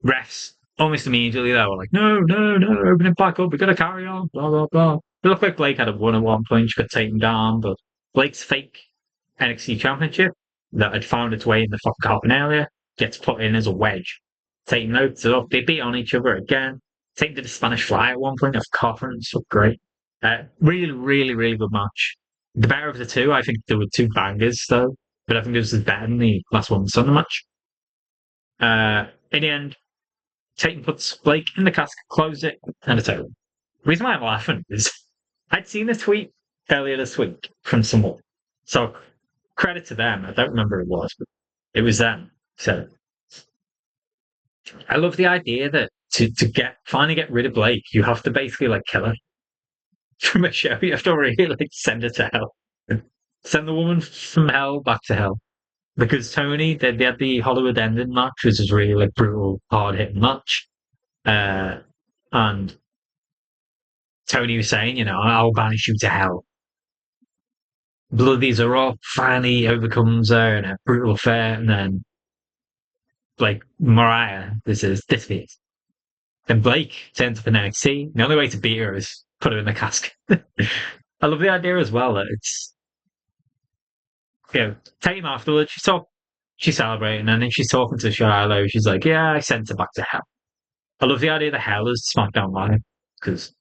Speaker 1: refs almost immediately they were like, no, open it back up. We've got to carry on. Blah, blah, blah. It looked like Blake had won at one point. She got taken down. But Blake's fake NXT championship that had found its way in the fucking carpet area gets put in as a wedge. Taking notes up. They beat on each other again. Taking to the Spanish Fly at one point of conference. So great. Really, really, really good match. The better of the two. I think there were two bangers though. But I think this was better than the last one Sunday match. In the end, Tatum puts Blake in the casket, close it, and it's over. The reason why I'm laughing is I'd seen a tweet earlier this week from someone. So credit to them. I don't remember who it was, but it was them. So I love the idea that to finally get rid of Blake, you have to basically like kill her from a show. You have to really like send her to hell. Send the woman from hell back to hell. Because Tony, they had the Hollywood ending match, which was really like brutal, hard hitting match. And Tony was saying, I'll banish you to hell. Bloody Zarok finally overcomes her in a brutal affair, and then like Mariah, this is. Then Blake turns up in NXT. The only way to beat her is put her in the casket. I love the idea as well that it's Tatum afterwards, she's celebrating, and then she's talking to Shiloh. She's like, yeah, I sent her back to hell. I love the idea that hell is SmackDown Live, because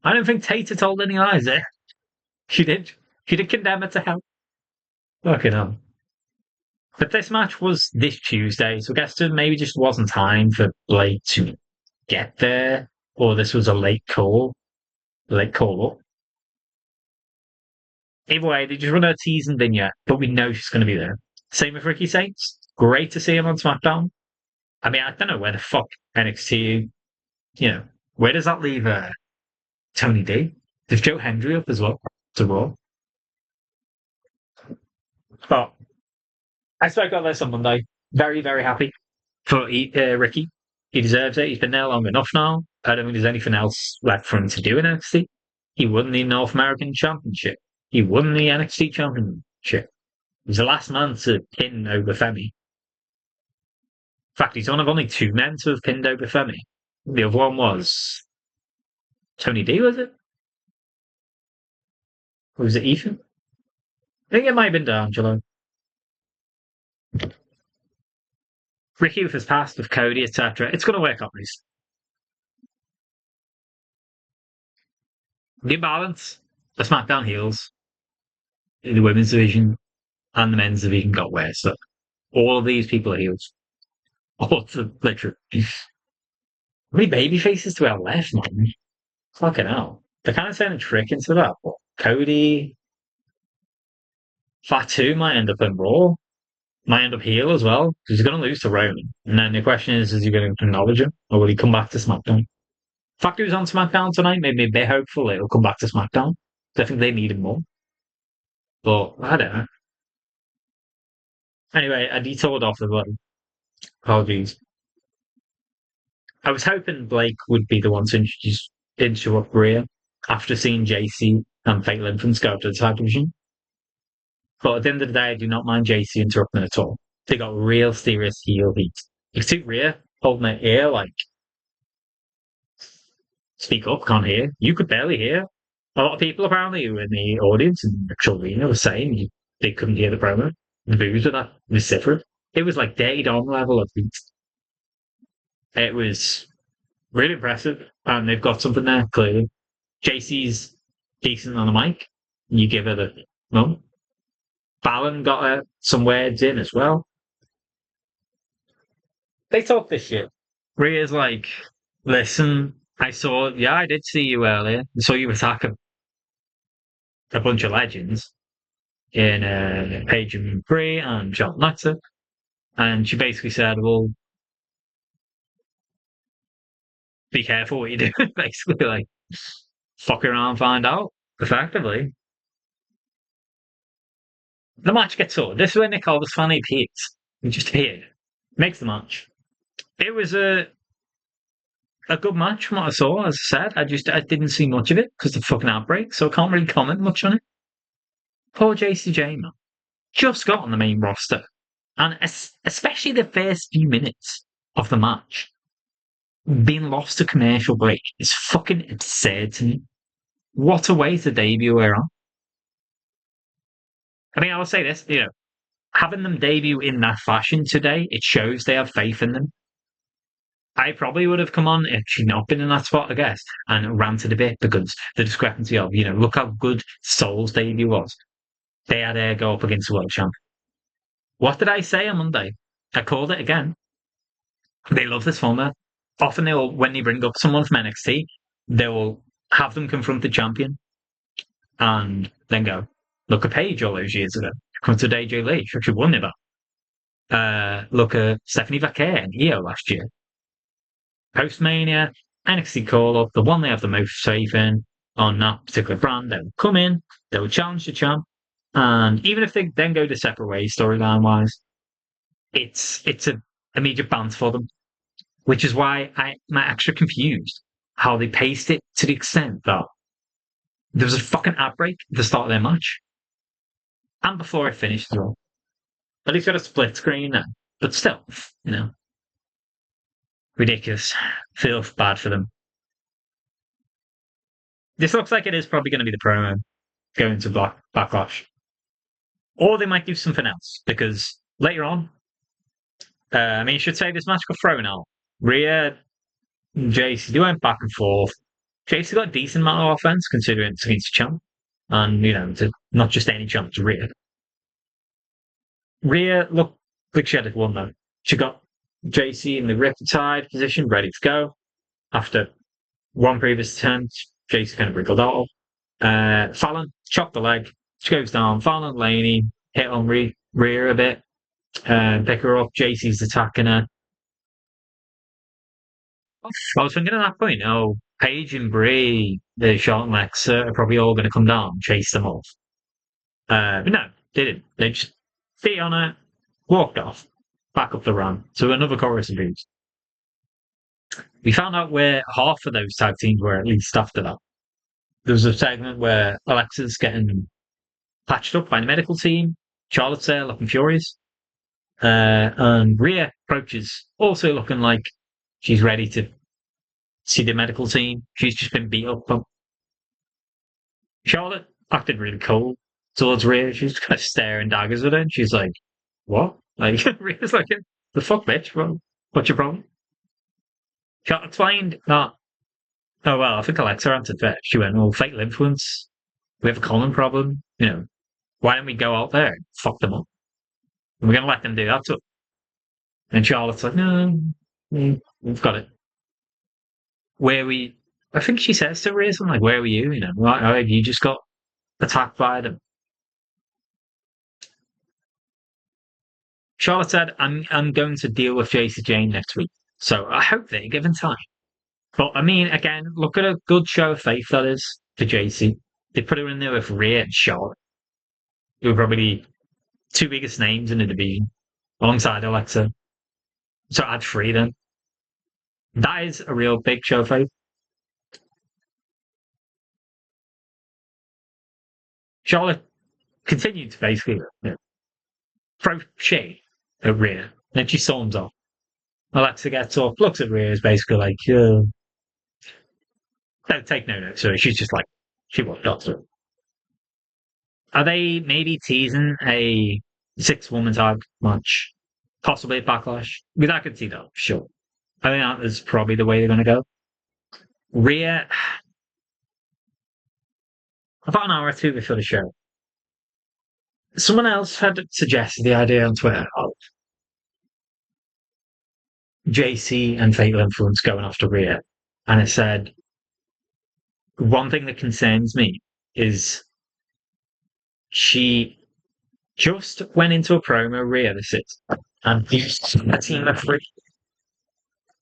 Speaker 1: I don't think Tater told any lies there. She did. She did condemn her to hell. Fucking hell. But this match was this Tuesday, so I guess there maybe just wasn't time for Blake to get there, or this was a late call up. Either way, they just run a teasing vignette, but we know she's going to be there. Same with Ricky Saints. Great to see him on SmackDown. I mean, I don't know where the fuck NXT, where does that leave Tony D? There's Joe Hendry up as well to Raw. But I spoke about this on Monday. Very, very happy for Ricky. He deserves it. He's been there long enough now. I don't think there's anything else left for him to do in NXT. He won the North American Championship. He won the NXT Championship. He's the last man to pin over Femi. In fact, he's one of only 2 men to have pinned over Femi. The other one was Tony D, was it? Or was it Ethan? I think it might have been D'Angelo. Ricky with his past, with Cody, etc. It's going to work out nice. The imbalance, the SmackDown heels, in the women's division and the men's division got worse. So all of these people are heels. All of them, literally. How many baby faces do we have left, man? Fucking hell. They're kind of sending a trick into that. But Cody, Fatu might end up in Raw. Might end up heel as well, because he's going to lose to Roman. And then the question is he going to acknowledge him, or will he come back to SmackDown? The fact he was on SmackDown tonight made me a bit hopeful he'll come back to SmackDown. I think they need him more. But I don't know. Anyway, I detoured off the button. Apologies. I was hoping Blake would be the one to interrupt Rhea after seeing JC and Fatal Infants go up to the tag division. But at the end of the day, I do not mind JC interrupting at all. They got real serious heel heat. You see Rhea holding her ear like, speak up, can't hear. You could barely hear. A lot of people apparently who were in the audience in the actual arena were saying they couldn't hear the promo. The boos were that vociferous. It was like Dirty Dom level at least. It was really impressive, and they've got something there clearly. JC's decent on the mic. You give her the no. Fallon got some words in as well. They talk this shit. Rhea's like, listen, I did see you earlier. I saw you attack a bunch of legends in Paige and Brie and John Latzer. And she basically said, well, be careful what you do. Basically, like, fuck around, find out, effectively. The match gets sorted. This is when Nick Aldis finally appears. He just appeared. Makes the match. It was a good match from what I saw, as I said. I didn't see much of it because of the fucking outbreak, so I can't really comment much on it. Poor JCJ, man. Just got on the main roster. And especially the first few minutes of the match being lost to commercial break is fucking absurd to me. What a way to debut her on. I mean, I'll say this, having them debut in that fashion today, it shows they have faith in them. I probably would have come on if she'd not been in that spot, I guess, and ranted a bit because the discrepancy of, look how good Soul's debut was. They had to go up against the world champ. What did I say on Monday? I called it again. They love this format. Often when they bring up someone from NXT, they will have them confront the champion and then go, look at Paige all those years ago. Come to AJ Lee, she won it. Look at Stephanie Vaquer and EO last year. Post-Mania, NXT call-up, the one they have the most faith in on that particular brand, they will come in, they will challenge the champ, and even if they then go to separate ways storyline-wise, it's a immediate bounce for them, which is why I'm extra confused how they paced it to the extent that there was a fucking outbreak at the start of their match, and before it finished as well. At least got a split screen now, but still, ridiculous. Feel bad for them. This looks like it is probably going to be the promo going to Backlash. Or they might do something else, because later on, you should say this match got thrown out. Rhea and JC, they went back and forth. JC got a decent amount of offense, considering it's against a champ. And, not just any champ, it's Rhea. Rhea looked like she had one, though. She got JC in the Riptide position, ready to go. After one previous attempt, JC kind of wriggled out. Fallon chopped the leg. She goes down. Fallon Laney hit on Rhea a bit. Pick her up. JC's attacking her. I was thinking at that point, Paige and Brie, the Charlotte and Lex are probably all going to come down and chase them off. But no, they didn't. They just feet on her, walked off, back up the run to another chorus of dudes. We found out where half of those tag teams were, at least after that. There was a segment where Alexa's getting patched up by the medical team. Charlotte's there looking furious. And Rhea approaches, also looking like she's ready to see the medical team. She's just been beat up. Charlotte acted really cold towards Rhea. She's kind of staring daggers at her. And she's like, what? Like, Rhea's like, the fuck, bitch? What's your problem? Charlotte explained that, oh, well, I think Alexa answered that. She went, well, fatal influence. We have a common problem. Why don't we go out there and fuck them up? And we're going to let them do that too. And Charlotte's like, no, we've got it. I think she says to Rhea something like, where were you? Why have you just got attacked by them? Charlotte said, I'm going to deal with JC Jane next week. So I hope they're given time. But again, look at a good show of faith that is for JC. They put her in there with Rhea and Charlotte, who are probably the two biggest names in the division, alongside Alexa. So add three then. That is a real big show of faith. Charlotte continued to basically throw shade at Rhea. Then she storms off. Alexa gets up, looks at Rhea, is basically like, don't take no notes. So she's just like, she walked off. Are they maybe teasing a 6-woman tag match? Possibly a backlash? Because I could see that, sure. I think that is probably the way they're going to go. Rhea, about an hour or two before the show, someone else had suggested the idea on Twitter of JC and Fatal Influence going after Rhea. And it said, one thing that concerns me is she just went into a promo, Rhea, this is, and beat a team of 3.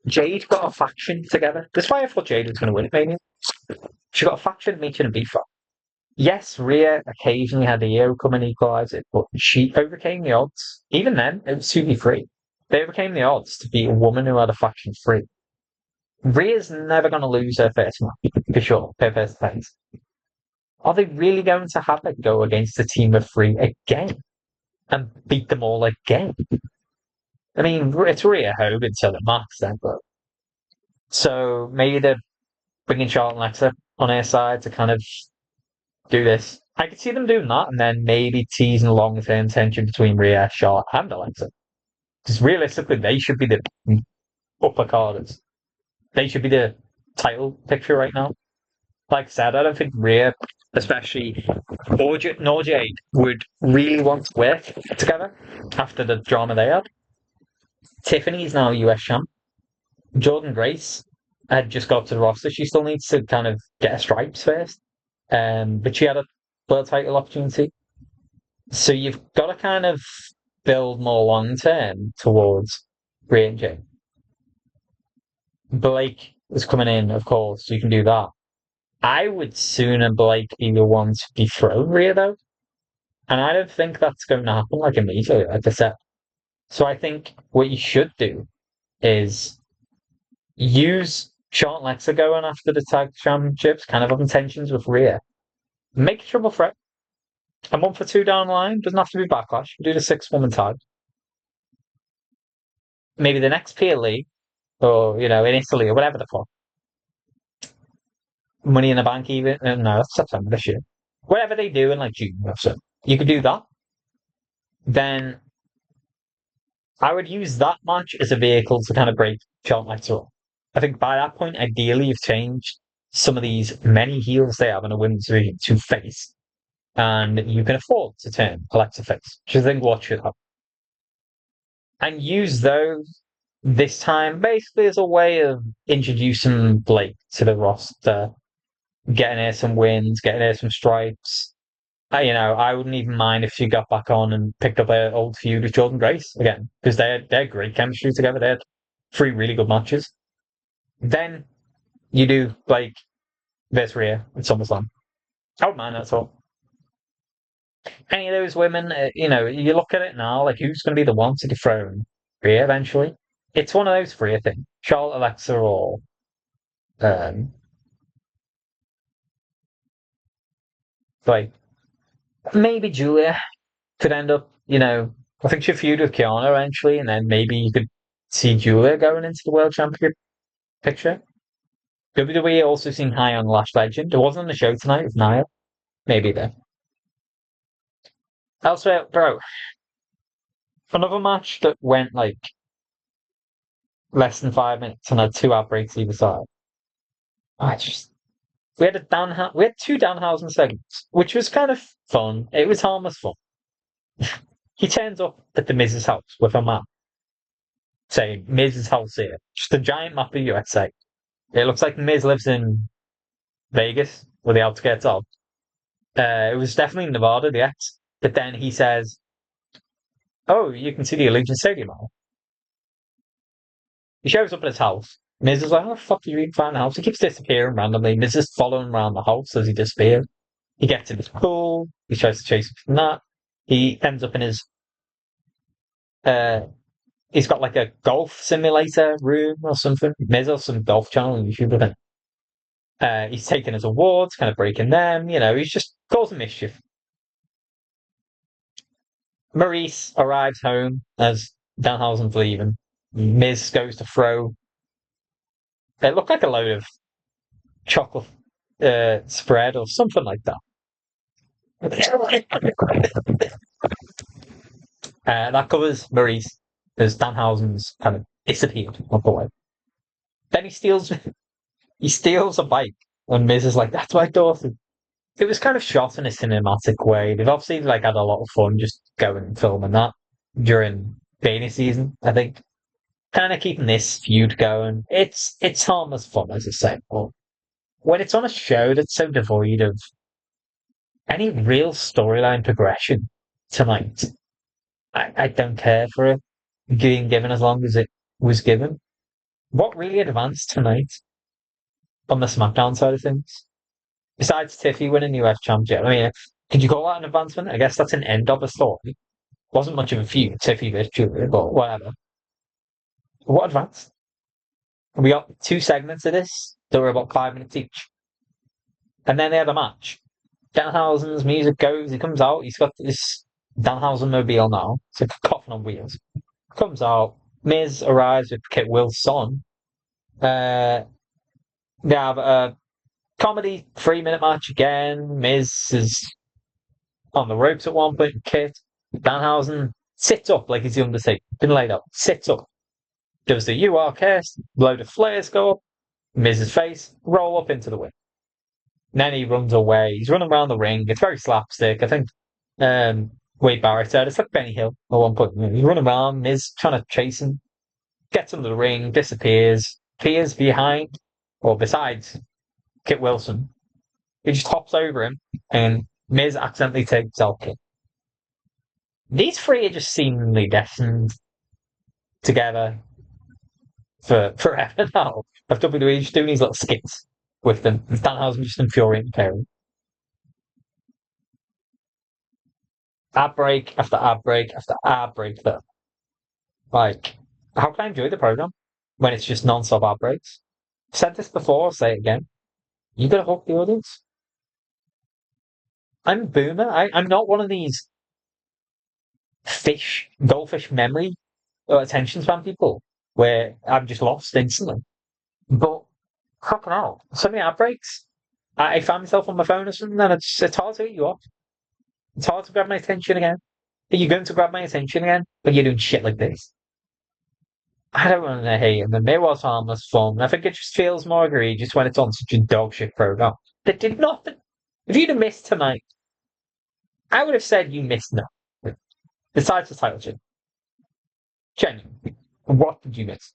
Speaker 1: Jade got a faction together. That's why I thought Jade was going to win it, maybe. She got a faction meeting and beef up. Yes, Rhea occasionally had a hero come and equalise it, but she overcame the odds. Even then, it was 2v3. They overcame the odds to beat a woman who had a faction 3. Rhea's never going to lose her first match, for sure, her first phase. Are they really going to have it go against a team of 3 again? And beat them all again? I mean, it's Rhea Hogan to the max then, but... So maybe they're bringing Charlotte and Alexa on her side to kind of do this. I could see them doing that and then maybe teasing a long-term tension between Rhea, Charlotte, and Alexa. Because realistically, they should be the upper carders. They should be the title picture right now. Like I said, I don't think Rhea, especially nor Jade, would really want to work together after the drama they had. Tiffany's now US champ. Jordan Grace had just got to the roster. She still needs to kind of get her stripes first. But she had a world title opportunity. So you've got to kind of build more long term towards Rhea and Jade. Blake is coming in, of course, so you can do that. I would sooner Blake be the one to dethrone Rhea, though. And I don't think that's going to happen like immediately, like I said. So I think what you should do is use Charlotte Alexa going after the tag championships, kind of having tensions with Rhea. Make a triple threat. A month or 2 down the line, doesn't have to be Backlash. Do the 6-woman tag. Maybe the next PLE, or, in Italy, or whatever the fuck. Money in the Bank, even. No, that's September this year. Whatever they do in, like, June or so. You could do that. Then I would use that match as a vehicle to kind of break Charlotte Alexa up. I think by that point, ideally, you've changed some of these many heels they have in a women's division to face. And you can afford to turn Alexa face, which I think what should happen. And use those this time basically as a way of introducing Blake to the roster, getting her some wins, getting her some stripes. I wouldn't even mind if she got back on and picked up her old feud with Jordan Grace again, because they're great chemistry together. They had 3 really good matches. Then you do Blake versus Rhea at SummerSlam. I don't mind that at all. Any of those women, you look at it now, like who's going to be the one to dethrone Rhea eventually? It's one of those 3, I think. Charlotte, Alexa, or like maybe Julia could end up. I think she'll feud with Kiana eventually, and then maybe you could see Julia going into the world championship picture. WWE also seemed high on Lash Legend. It wasn't on the show tonight with Nia. Maybe there. Elsewhere, bro, another match that went like less than 5 minutes and had 2 outbreaks either side. We had we had 2 Danhausen segments, which was kind of fun. It was harmless fun. He turns up at the Miz's house with a map saying Miz's house here. Just a giant map of USA. It looks like Miz lives in Vegas or the outskirts of. It was definitely Nevada, the X. But then he says, "Oh, you can see the Allegiant Stadium now." He shows up at his house. Miz is like, "How the fuck do you even find the house?" He keeps disappearing randomly. Miz is following around the house as he disappears. He gets in his pool. He tries to chase him from that. He ends up in his. He's got like a golf simulator room or something. Miz has some golf channel on YouTube with him. He's taking his awards, kind of breaking them. He's just causing mischief. Maurice arrives home as Danhausen's leaving. Miz goes to throw. It looked like a load of chocolate spread or something like that. That covers Maurice as Danhausen's kind of disappeared off the way. Then he steals a bike, and Miz is like, "That's my daughter." It was kind of shot in a cinematic way. They've obviously like had a lot of fun just going and filming that during Danish season. I think kind of keeping this feud going. It's harmless fun, as I say, but when it's on a show that's so devoid of any real storyline progression tonight, I don't care for it being given as long as it was given. What really advanced tonight on the SmackDown side of things? Besides Tiffy winning the US Championship, I mean, could you call that an advancement? I guess that's an end of a story. Wasn't much of a feud, Tiffy versus Julia, but whatever. What advanced? We got two segments of this that were about 5 minutes each. And then they had a match. Danhausen's music goes, he comes out, he's got this Danhausen mobile now. It's like a coffin on wheels. Comes out, Miz arrives with Kit Will's son. Uh, they have a comedy 3 minute match again. Miz is on the ropes at one point. Kit Danhausen sits up like he's the Undertaker. Been laid out. Sits up. Does the UR cast. Load of flares go up. Miz's face. Roll up into the win. Then he runs away. He's running around the ring. It's very slapstick. I think Wade Barrett said it's like Benny Hill at one point. He's running around. Miz trying to chase him. Gets under the ring. Disappears. Appears behind or besides Kit Wilson. He just hops over him and Miz accidentally takes out Kit. These three are just seemingly destined together for forever now. Of WWE just doing these little skits with them. And Danhausen just infuriating Perry. Ad break after ad break after ad break though. Like, how can I enjoy the program when it's just non-stop ad breaks? I've said this before, I'll say it again. You gotta hook the audience. I'm a boomer. I'm not one of these goldfish memory or attention span people where I'm just lost instantly. But fucking hell, so many outbreaks. I find myself on my phone or something, and it's hard to get you off. It's hard to grab my attention again. Are you going to grab my attention again? But you're doing shit like this. I don't want to hate him. And it was harmless fun. I think it just feels more egregious when it's on such a dog shit program. That did nothing. If you'd have missed tonight, I would have said you missed nothing. Besides the title shit. Genuinely. What did you miss?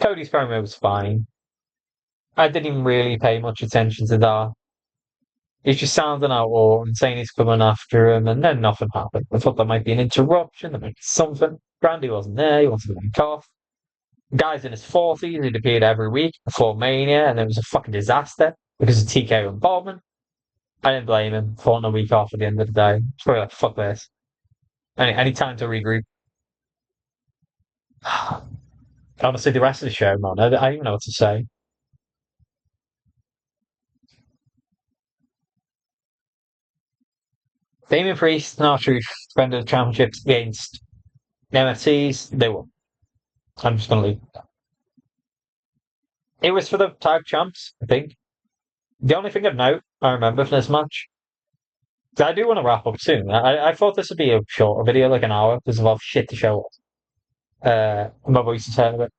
Speaker 1: Cody's promo was fine. I didn't even really pay much attention to that. He's just sounding out or and saying he's coming after him, and then nothing happened. I thought there might be an interruption, there might be something. Brandy wasn't there, he wanted to make off. Guy's in his 40s, he'd appeared every week before Mania, and it was a fucking disaster because of TKO involvement. I didn't blame him for wanting a week off at the end of the day. It's probably like, fuck this. Any time to regroup. Honestly, the rest of the show, man, I don't even know what to say. Damien Priest and R-Truth defended the championships against the MFTs. They won. I'm just going to leave. It was for the tag champs, I think. The only thing of note I remember from this match, 'cause I do want to wrap up soon. I thought this would be a shorter video, like an hour, because of all the shit to show us. My voice is hurting a bit.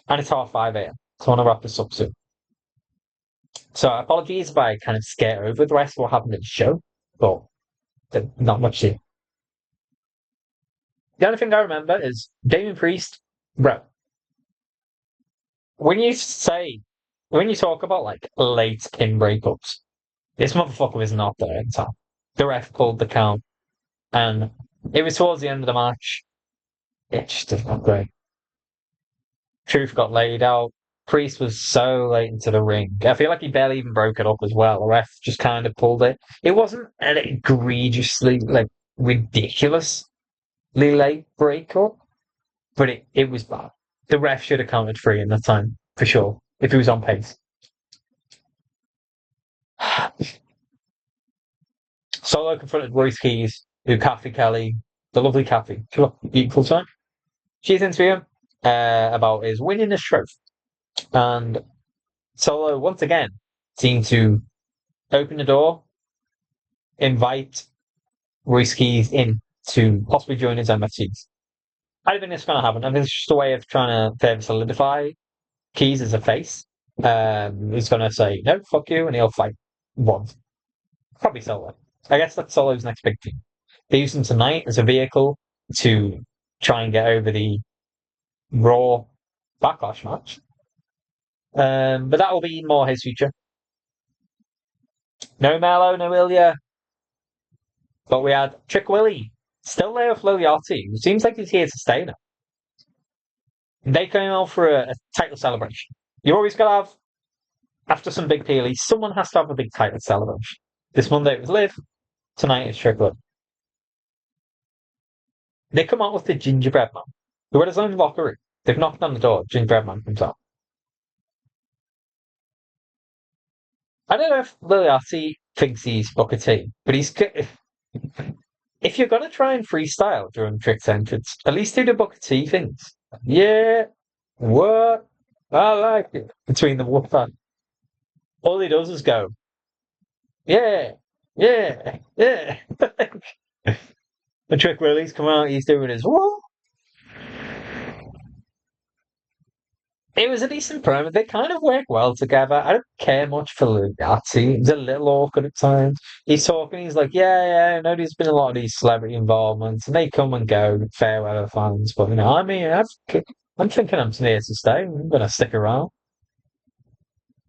Speaker 1: And it's 5:30 a.m., so I want to wrap this up soon. So apologies if I kind of scare over the rest of what happened in the show, but not much to. The only thing I remember is Damien Priest, bro. When you talk about like late pin breakups, this motherfucker was not there in time. The ref pulled the count, and it was towards the end of the match. It just did not great. Truth got laid out. Priest was so late into the ring. I feel like he barely even broke it up as well. The ref just kind of pulled it. It wasn't an egregiously, like, ridiculously late breakup, but it was bad. The ref should have counted 3 in that time, for sure, if he was on pace. Solo confronted Royce Keys, who Kathy Kelly, the lovely Kathy, she looked beautiful tonight. She's interviewing him about his winning the trophy. And Solo, once again, seemed to open the door, invite Royce Keys in to possibly join his MFTs. I don't think it's going to happen. I think it's just a way of trying to further solidify Keys as a face. He's going to say, no, fuck you, and he'll fight once. Probably Solo. I guess that's Solo's next big thing. They use him tonight as a vehicle to try and get over the Raw Backlash match. But that will be more his future. No Mello, no Ilya. But we had Trick Willie still there with Liliati. It seems like he's here to stay now. They came out for a title celebration. You always got to have, after some big PLE, someone has to have a big title celebration. This Monday it was Liv. Tonight it's Trick Willie. They come out with the Gingerbread Man, who had his own locker room. They've knocked on the door. Gingerbread Man comes out. I don't know if Liliati thinks he's Booker T, but he's. If you're gonna try and freestyle during Trick's entrance, at least do the Booker T things. Yeah, what? I like it. Between the Wolfpack. All he does is go, yeah, yeah, yeah. The Trick Willie's come out, he's doing his what? It was a decent promo. They kind of work well together. I don't care much for Lugatti. He's a little awkward at times. He's talking, he's like, yeah, I know there's been a lot of these celebrity involvements, and they come and go, fair weather fans. But, I mean, I'm thinking I'm here to stay. I'm going to stick around.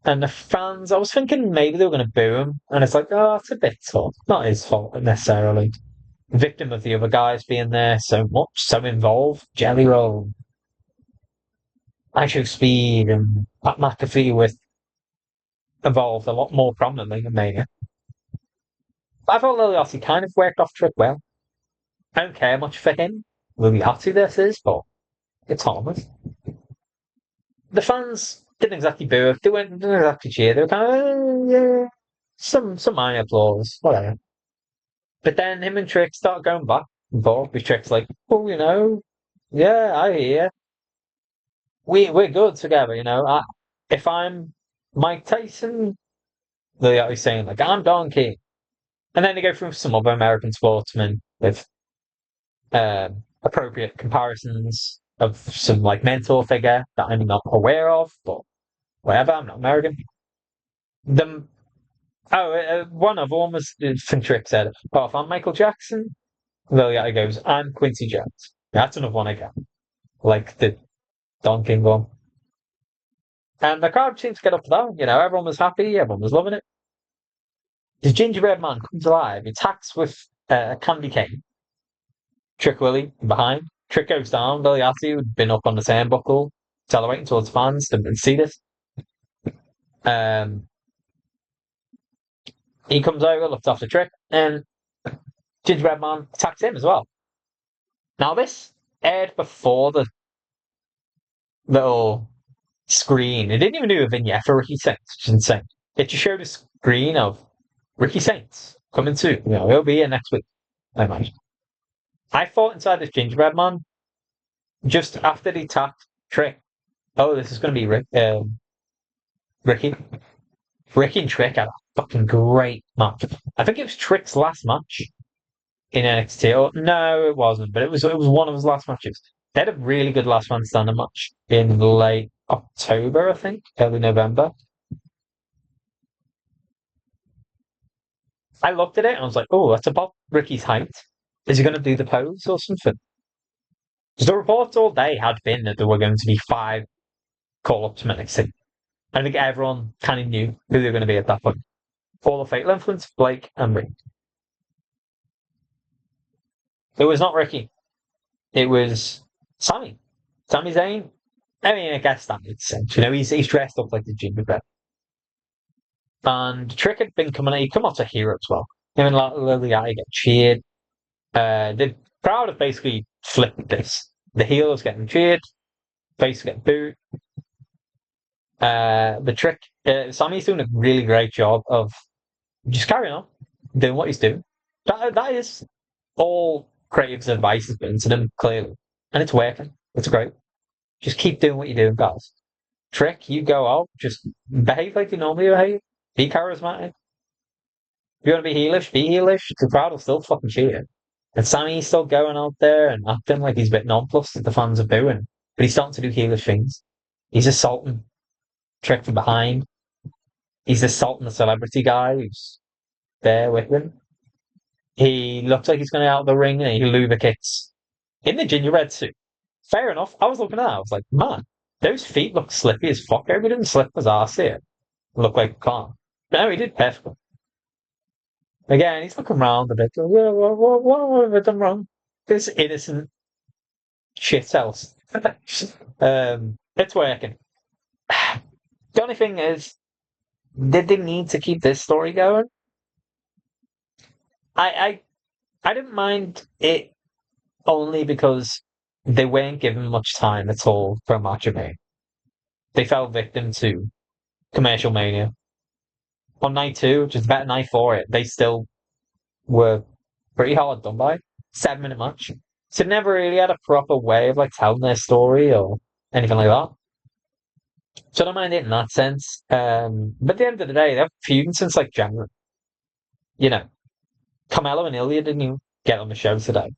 Speaker 1: And the fans, I was thinking maybe they were going to boo him. And it's like, oh, it's a bit tough. Not his fault necessarily. Victim of the other guys being there so much, so involved. Jelly Roll. Actual Speed and Pat McAfee with evolved a lot more prominently in Mania. But I thought Liliati kind of worked off Trick well. I don't care much for him. Liliati this is, but it's harmless. The fans didn't exactly boo it. They didn't exactly cheer. They were kind of, yeah, some minor applause, whatever. But then him and Trick start going back and forth. With Trick's like, oh, yeah, I hear. We're good together, if I'm Mike Tyson, they're always saying like I'm Donkey, and then they go through some other American sportsmen with appropriate comparisons of some like mentor figure that I'm not aware of, but whatever. I'm not American. One of them was Trick said, "Oh, if I'm Michael Jackson," Lily goes, "I'm Quincy Jones." That's another one I get, like the Don King one. And the crowd seemed to get up for that. Everyone was happy. Everyone was loving it. The gingerbread man comes alive. He attacks with a candy cane. Trick Willie behind. Trick goes down. Liliati, who'd been up on the turnbuckle, accelerating towards fans, didn't see this. He comes over, looks after Trick, and gingerbread man attacks him as well. Now, this aired before the little screen. It didn't even do a vignette for Ricky Saints, which is insane. It just showed a screen of Ricky Saints coming too. He'll be here next week, I imagine. I thought inside this gingerbread man, just after the attack Trick, oh, this is going to be Ricky. Ricky and Trick had a fucking great match. I think it was Trick's last match in NXT. Oh, no, it wasn't, but it was one of his last matches. They had a really good last man standing match in late October, I think, early November. I looked at it and I was like, oh, that's about Ricky's height. Is he going to do the pose or something? Because the reports all day had been that there were going to be 5 call-ups from NXT. I think everyone kind of knew who they were going to be at that point. Fall of Fatal Influence, Blake, and Rick. It was not Ricky. It was Sami. Sami Zayn. I mean, I guess that makes sense. He's dressed up like the gingerbread. And Trick had been coming out. He'd come out to hero as well. Him and Liliati get cheered. The crowd have basically flipped this. The heel is getting cheered. Face getting booed. The Trick, Sami's doing a really great job of just carrying on, doing what he's doing. That is all Craig's advice has been to them, clearly. And it's working. It's great. Just keep doing what you're doing, guys. Trick, you go out, just behave like you normally behave. Be charismatic. If you want to be heelish, be heelish. The crowd will still fucking cheer. And Sammy's still going out there and acting like he's a bit nonplussed that the fans are booing. But he's starting to do heelish things. He's assaulting Trick from behind. He's assaulting the celebrity guy who's there with him. He looks like he's going out of the ring and he lubricates in the ginger red suit. Fair enough. I was looking at it. I was like, man, those feet look slippy as fuck. He didn't slip his ass here. Look like a car. No, he did perfectly. Again, he's looking around a bit. What have I done wrong? This innocent shit house. It's working. The only thing is, did they need to keep this story going? I I didn't mind it only because they weren't given much time at all for a match of me. They fell victim to commercial mania. On night two, which is better night for it, they still were pretty hard done by. 7 minute match. So they never really had a proper way of like telling their story or anything like that. So I don't mind it in that sense. But at the end of the day, they've feuding since like January. You know, Carmelo and Ilya didn't even get on the show today.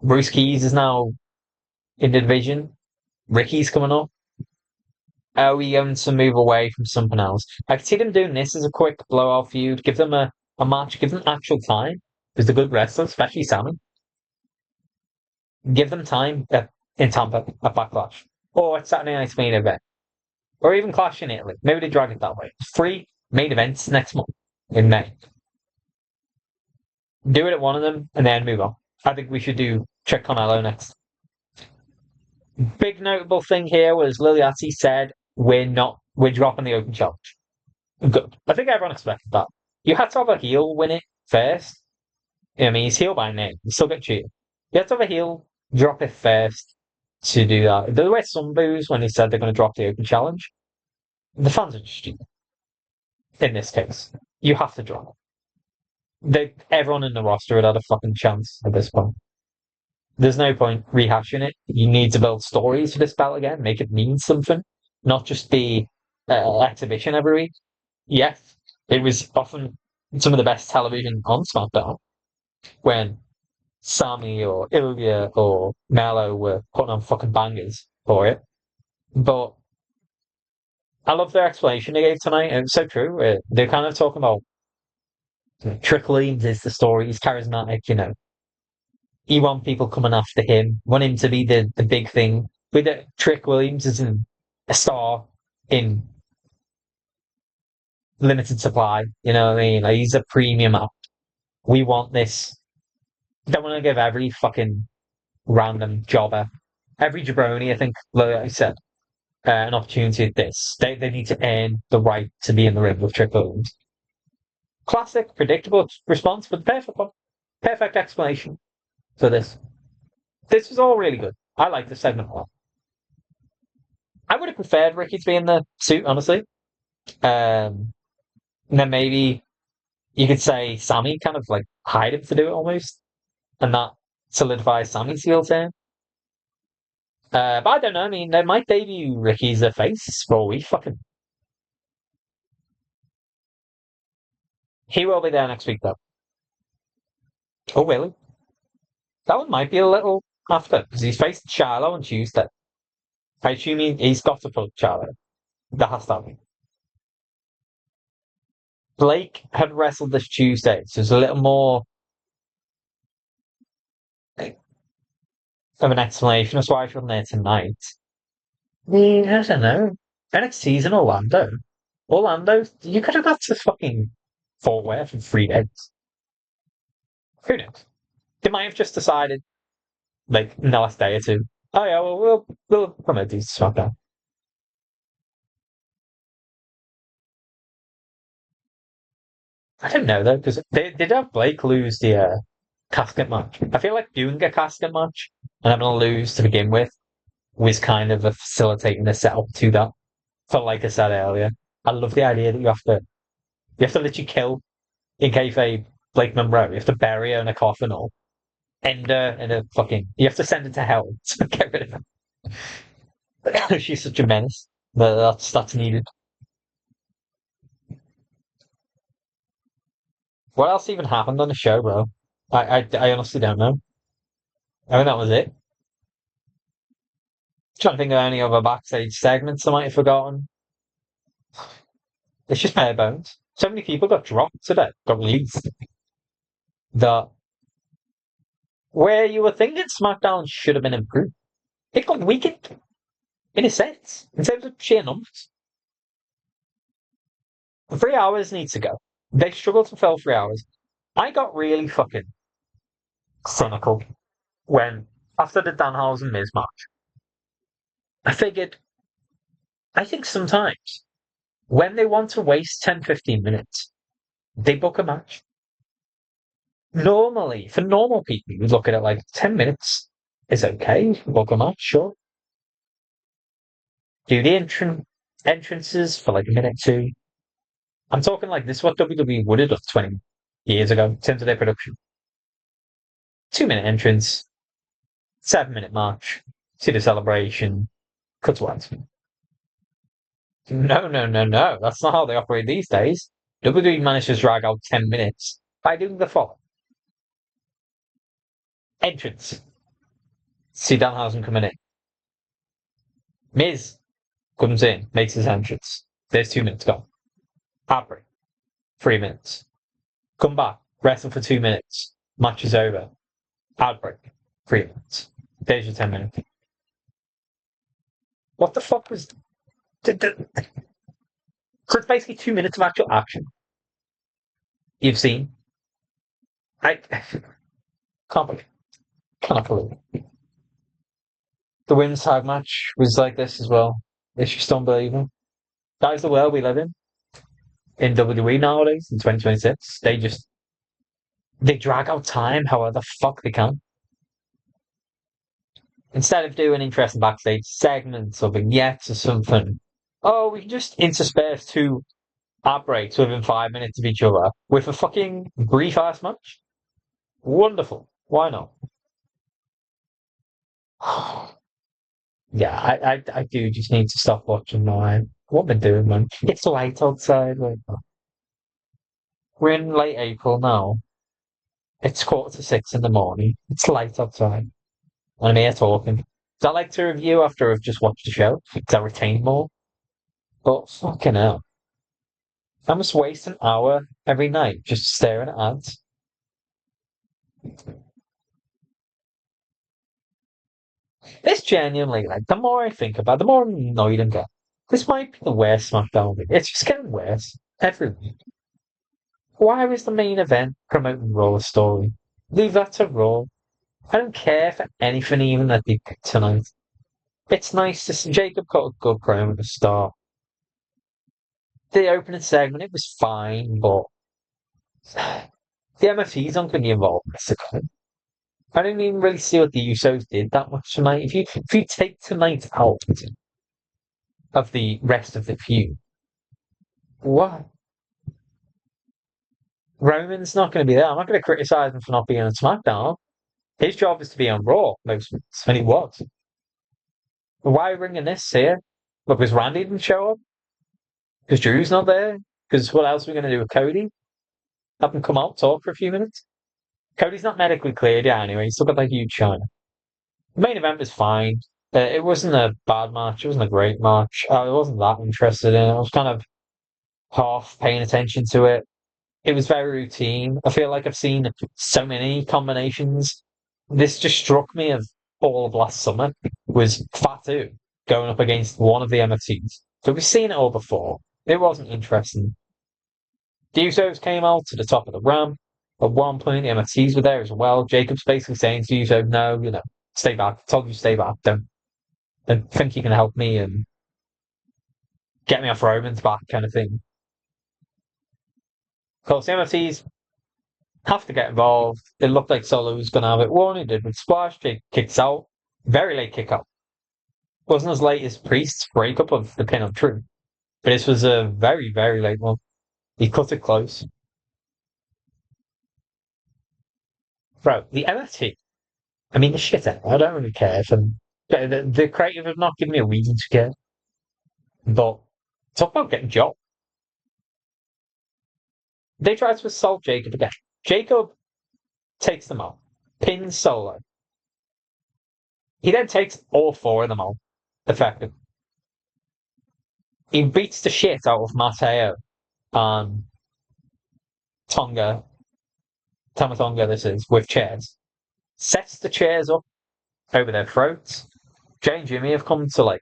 Speaker 1: Bruce Keys is now in the division. Ricky's coming up. Are we going to move away from something else? I could see them doing this as a quick blowout feud. Give them a match. Give them actual time. Because they're good wrestlers, especially Sammy. Give them time in Tampa at Backlash. Or at Saturday Night's main event. Or even Clash in Italy. Maybe they drag it that way. 3 main events next month in May. Do it at one of them and then move on. I think we should do Trick Carmelo next. Big notable thing here was Liliati said we're dropping the open challenge. Good. I think everyone expected that. You had to have a heel win it first. I mean, he's heel by name. You still get cheated. You had to have a heel drop it first to do that. There were some boos when he said they're going to drop the open challenge. The fans are just stupid. In this case, you have to drop it. Everyone in the roster had a fucking chance at this point. There's no point rehashing it. You need to build stories for this belt again, make it mean something, not just be exhibition every week. Yes, it was often some of the best television on SmackDown when Sammy or Ilya or Mello were putting on fucking bangers for it. But I love their explanation they gave tonight. It was so true. They're kind of talking about Trick Williams is the story. He's charismatic, you know. You want people coming after him, want him to be the big thing. With Trick Williams is a star in limited supply. You know what I mean? Like, he's a premium act. We want this. Don't want to give every fucking random jobber, every jabroni, I think, like I said, an opportunity at this. They need to earn the right to be in the ring with Trick Williams. Classic, predictable response, but perfect one. Perfect explanation for this. This was all really good. I like this segment a lot. I would have preferred Ricky to be in the suit, honestly. And then maybe you could say Sammy kind of like hide him to do it almost, and that solidifies Sammy's heel turn. But I don't know. I mean, they might debut Ricky as a face for a week. Fucking, he will be there next week though. Oh, really? That one might be a little after because he's faced Charlo on Tuesday. I assume he's got to put Charlo. That has to be. Blake had wrestled this Tuesday, so there's a little more of an explanation as to why she's on there tonight. Yeah, I don't know. NXT's in Orlando. Orlando, you could have got to fucking Fort Worth in 3 days. Who knows? They might have just decided, like, in the last day or two, oh yeah, well, we'll promote these to SmackDown. I don't know though, because they did have Blake lose the casket match. I feel like doing a casket match and having to lose to begin with was kind of a facilitating the setup to that. So, like I said earlier, I love the idea that you have to literally kill in kayfabe Blake Monroe. You have to bury her in a coffin or end her in a fucking. You have to send her to hell to get rid of her. She's such a menace. But that's needed. What else even happened on the show, bro? I honestly don't know. I mean, that was it. Trying to think of any other backstage segments I might have forgotten. It's just bare bones. So many people got dropped today, got released. That where you were thinking SmackDown should have been improved, it got weakened in a sense in terms of sheer numbers. 3 hours needs to go. They struggled to fill 3 hours. I got really fucking cynical when after the Danhausen Miz match, I figured I think sometimes when they want to waste 10, 15 minutes, they book a match. Normally, for normal people, you would look at it like 10 minutes is okay. Book a match, sure. Do the entrances for like a minute, two. I'm talking like this is what WWE would have done 20 years ago in terms of their production. 2 minute entrance, 7 minute match, see the celebration, cut to ads. No, no, no, no. That's not how they operate these days. WWE managed to drag out 10 minutes by doing the following. Entrance. See Danhausen coming in. Miz comes in, makes his entrance. There's 2 minutes gone. Ad break. 3 minutes. Come back. Wrestle for 2 minutes. Match is over. Ad break. 3 minutes. There's your 10 minutes. What the fuck was... So it's basically 2 minutes of actual action. You've seen. I can't believe. Cannot believe it. The women's tag match was like this as well. It's just unbelievable. That is the world we live in WWE nowadays in 2026. They drag out time however the fuck they can. Instead of doing interesting backstage segments or vignettes or something, oh, we can just intersperse two ad breaks within 5 minutes of each other with a fucking brief ass match. Wonderful. Why not? Yeah, I do just need to stop watching now. What am I doing, man? It's late outside. Like, we're in late April now. It's 5:45 in the morning. It's late outside. And I'm here talking. 'Cause I like to review after I've just watched the show because I retain more. But fucking hell. I must waste an hour every night just staring at ads. This genuinely, like, the more I think about it, the more I'm annoyed and get. This might be the worst SmackDown week. It's just getting worse every week. Why is the main event promoting Raw's story? Leave that to Raw. I don't care for anything even that they picked tonight. It's nice to see Jacob got a good promo at the start. The opening segment, it was fine, but the MFTs aren't going to be involved, basically. I don't even really see what the Usos did that much tonight. If you take tonight out of the rest of the feud, what? Roman's not going to be there. I'm not going to criticize him for not being on SmackDown. His job is to be on Raw most weeks, and he was. Why are we bringing this here? Because Randy didn't show up? Because Drew's not there? Because what else are we going to do with Cody? Have him come out, talk for a few minutes? Cody's not medically cleared yet anyway. He's still got that huge China. The main event was fine. It wasn't a bad match. It wasn't a great match. I wasn't that interested in it. I was kind of half paying attention to it. It was very routine. I feel like I've seen so many combinations. This just struck me of all of last summer was Fatu going up against one of the MFTs. So we've seen it all before. It wasn't interesting. The Usos came out to the top of the ramp. At one point, the MFTs were there as well. Jacob's basically saying to Uso, no, stay back. I told you to stay back. Don't think you can help me and get me off Roman's back kind of thing. Of course, the MFTs have to get involved. It looked like Solo was going to have it won. He did with Splash. Jake kicks out. Very late kick out. Wasn't as late as Priest's breakup of the pin of True. But this was a very, very late one. He cut it close. Bro, the NFT. I mean, the shit out. I don't really care if the creative have not given me a reason to care. But talk about getting job. They tried to assault Jacob again. Jacob takes them out, pins Solo. He then takes all four of them out, effectively. He beats the shit out of Mateo and Tonga, Tamatonga, this is, with chairs. Sets the chairs up over their throats. Jay and Jimmy have come to like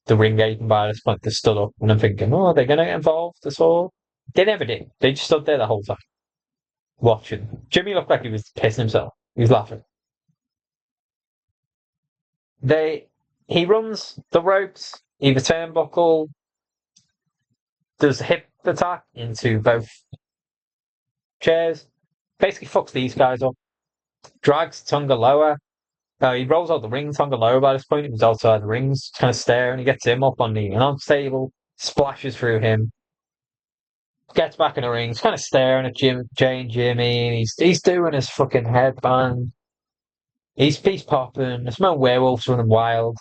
Speaker 1: the ring gate, and by this point they stood up, and I'm thinking, oh, are they going to get involved at all? They never did. They just stood there the whole time, watching. Jimmy looked like he was pissing himself. He was laughing. They He runs the ropes, either turnbuckle, does a hip attack into both chairs, basically fucks these guys up, drags Tonga lower. He rolls out the ring, Tonga lower by this point. He was outside the rings, kind of staring. He gets him up on the announce table, splashes through him, gets back in the ring. He's kind of staring at Jay and Jimmy. And he's doing his fucking headband. He's popping. There's no werewolves running wild.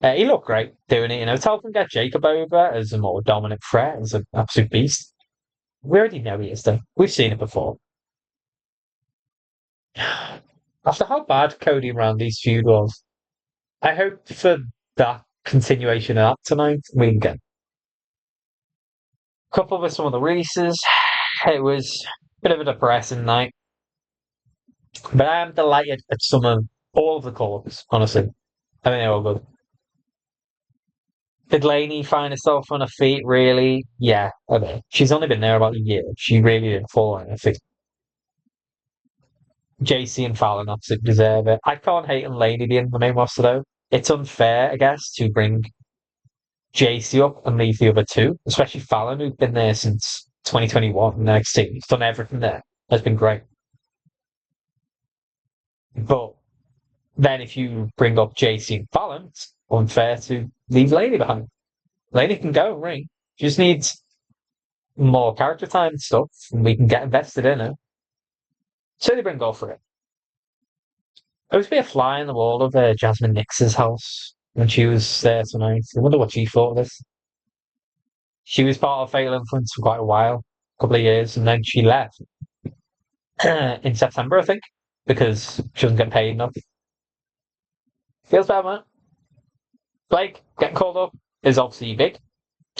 Speaker 1: He looked great doing it. It's helping get Jacob over as a more dominant threat, as an absolute beast. We already know he is, though. We've seen it before. After how bad Cody and Randy's feud was, I hope for that continuation of that tonight. We can get a couple with some of the releases. It was a bit of a depressing night, but I am delighted at all of the call-ups, honestly. I think they're all good. Did Lainey find herself on her feet, really? Yeah, okay. She's only been there about a year. She really didn't fall on her feet. JC and Fallon absolutely deserve it. I can't hate on Lainey being the main roster, though. It's unfair, I guess, to bring JC up and leave the other two, especially Fallon, who's been there since 2021 in NXT. He's done everything there. That's been great. But then if you bring up JC and Fallon, it's unfair to leave Lainey behind. Lainey can go and ring. She just needs more character time and stuff, and we can get invested in her. So they bring go for it. It was a bit of fly in the wall of Jasmine Nix's house when she was there tonight. I wonder what she thought of this. She was part of Fatal Influence for quite a while, a couple of years, and then she left in September, I think, because she wasn't getting paid enough. Feels bad, man. Blake getting called up is obviously big.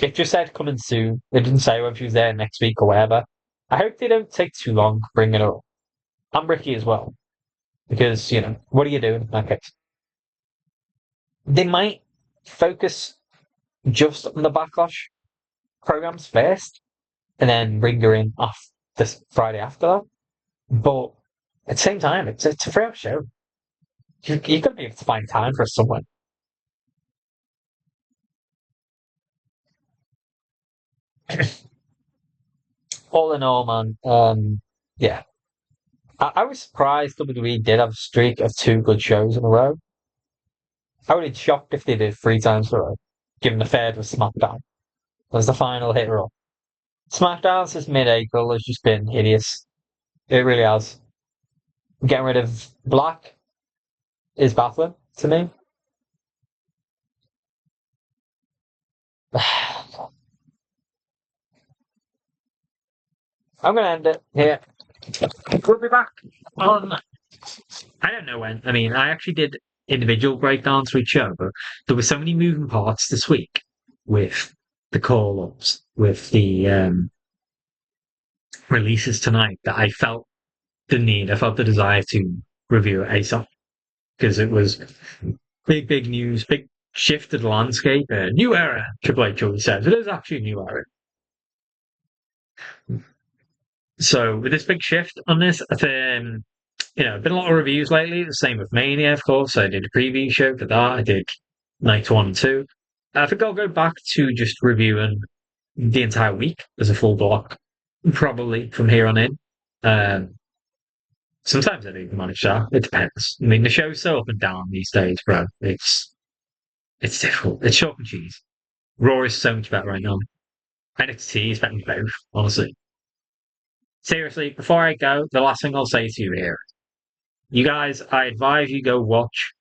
Speaker 1: It just said coming soon. They didn't say when she was there next week or whatever. I hope they don't take too long bringing her up. I'm Ricky as well. Because, what are you doing in that case? They might focus just on the Backlash programs first and then bring her in off this Friday after that. But at the same time, it's a 3 hour show. You're going to be able to find time for someone. All in all, man, yeah. I was surprised WWE did have a streak of 2 good shows in a row. I would be shocked if they did 3 times in a row, given the third was SmackDown. Was the final hit roll. SmackDown since mid-April has just been hideous. It really has. Getting rid of Black is baffling to me. I'm going to end it here. We'll be back on. I don't know when. I mean, I actually did individual breakdowns for each show, but there were so many moving parts this week with the call-ups, with the releases tonight that I felt I felt the desire to review it ASAP because it was big news, big shift to the landscape, new era. Triple H always says it is actually a new era. So with this big shift on this, been a lot of reviews lately. The same with Mania, of course. I did a preview show for that. I did night 1 and 2. I think I'll go back to just reviewing the entire week as a full block, probably from here on in. Sometimes I don't even manage that. It depends. I mean, the show's so up and down these days, bro. It's difficult. It's chalk and cheese. Raw is so much better right now. NXT is better than both, honestly. Seriously, before I go, the last thing I'll say to you here You guys, I advise you go watch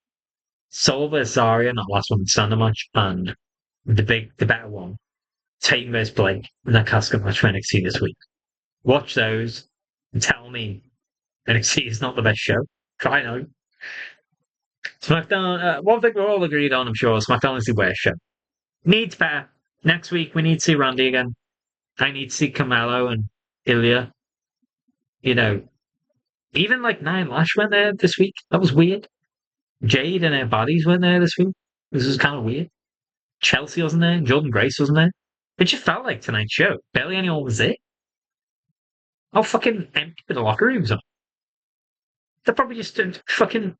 Speaker 1: Soul vs. Zarya, not last one standard match, and the better one, Tatum vs. Blake, and that casket match for NXT this week. Watch those and tell me NXT is not the best show. Try no. SmackDown, one thing we're all agreed on, I'm sure, SmackDown is the worst show. Needs better. Next week, we need to see Randy again. I need to see Carmelo and Ilya. You know, even like Nia Lash went there this week. That was weird. Jade and her bodies went there this week. This was kind of weird. Chelsea wasn't there. Jordan Grace wasn't there. It just felt like tonight's show. Barely anyone was there. How fucking empty the locker rooms are. They're probably just fucking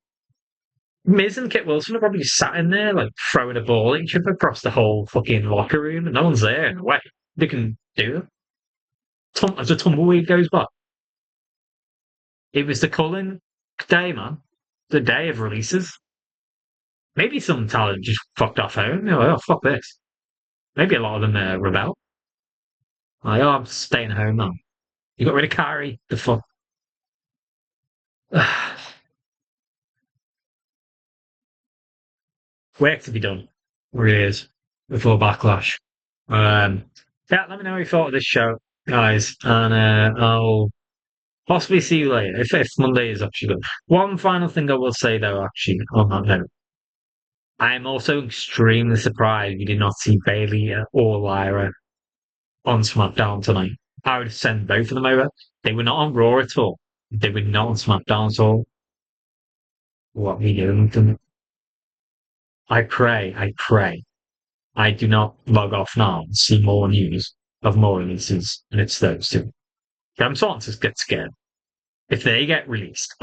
Speaker 1: Miz and Kit Wilson are probably just sat in there, like throwing a ball at each other across the whole fucking locker room, and no one's there in a way. They can do it. As a tumbleweed goes by. It was the Cullen day, man. The day of releases. Maybe some talent just fucked off home. They're like, oh, fuck this. Maybe a lot of them rebel. Like, oh, I'm staying home now. You got rid of Kyrie. The fuck. Work to be done. Really is. Before Backlash. Um, yeah, let me know what you thought of this show, guys. And I'll possibly see you later. If Monday is actually good. One final thing I will say, though, actually, on that note. I am also extremely surprised we did not see Bailey or Lyra on SmackDown tonight. I would send both of them over. They were not on Raw at all. They were not on SmackDown at all. What are we doing to them? I pray. I do not log off now and see more news of more releases, and it's those two. I'm starting to get scared. If they get released,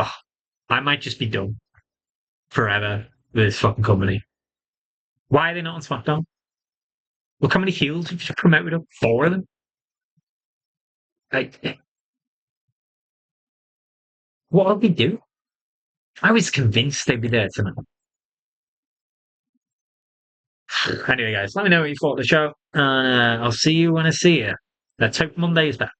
Speaker 1: I might just be done forever with this fucking company. Why are they not on SmackDown? Look how many heels have you promoted up? 4 of them? Like, what will we do? I was convinced they'd be there tonight. Anyway, guys, let me know what you thought of the show. And I'll see you when I see you. Let's hope Monday is better.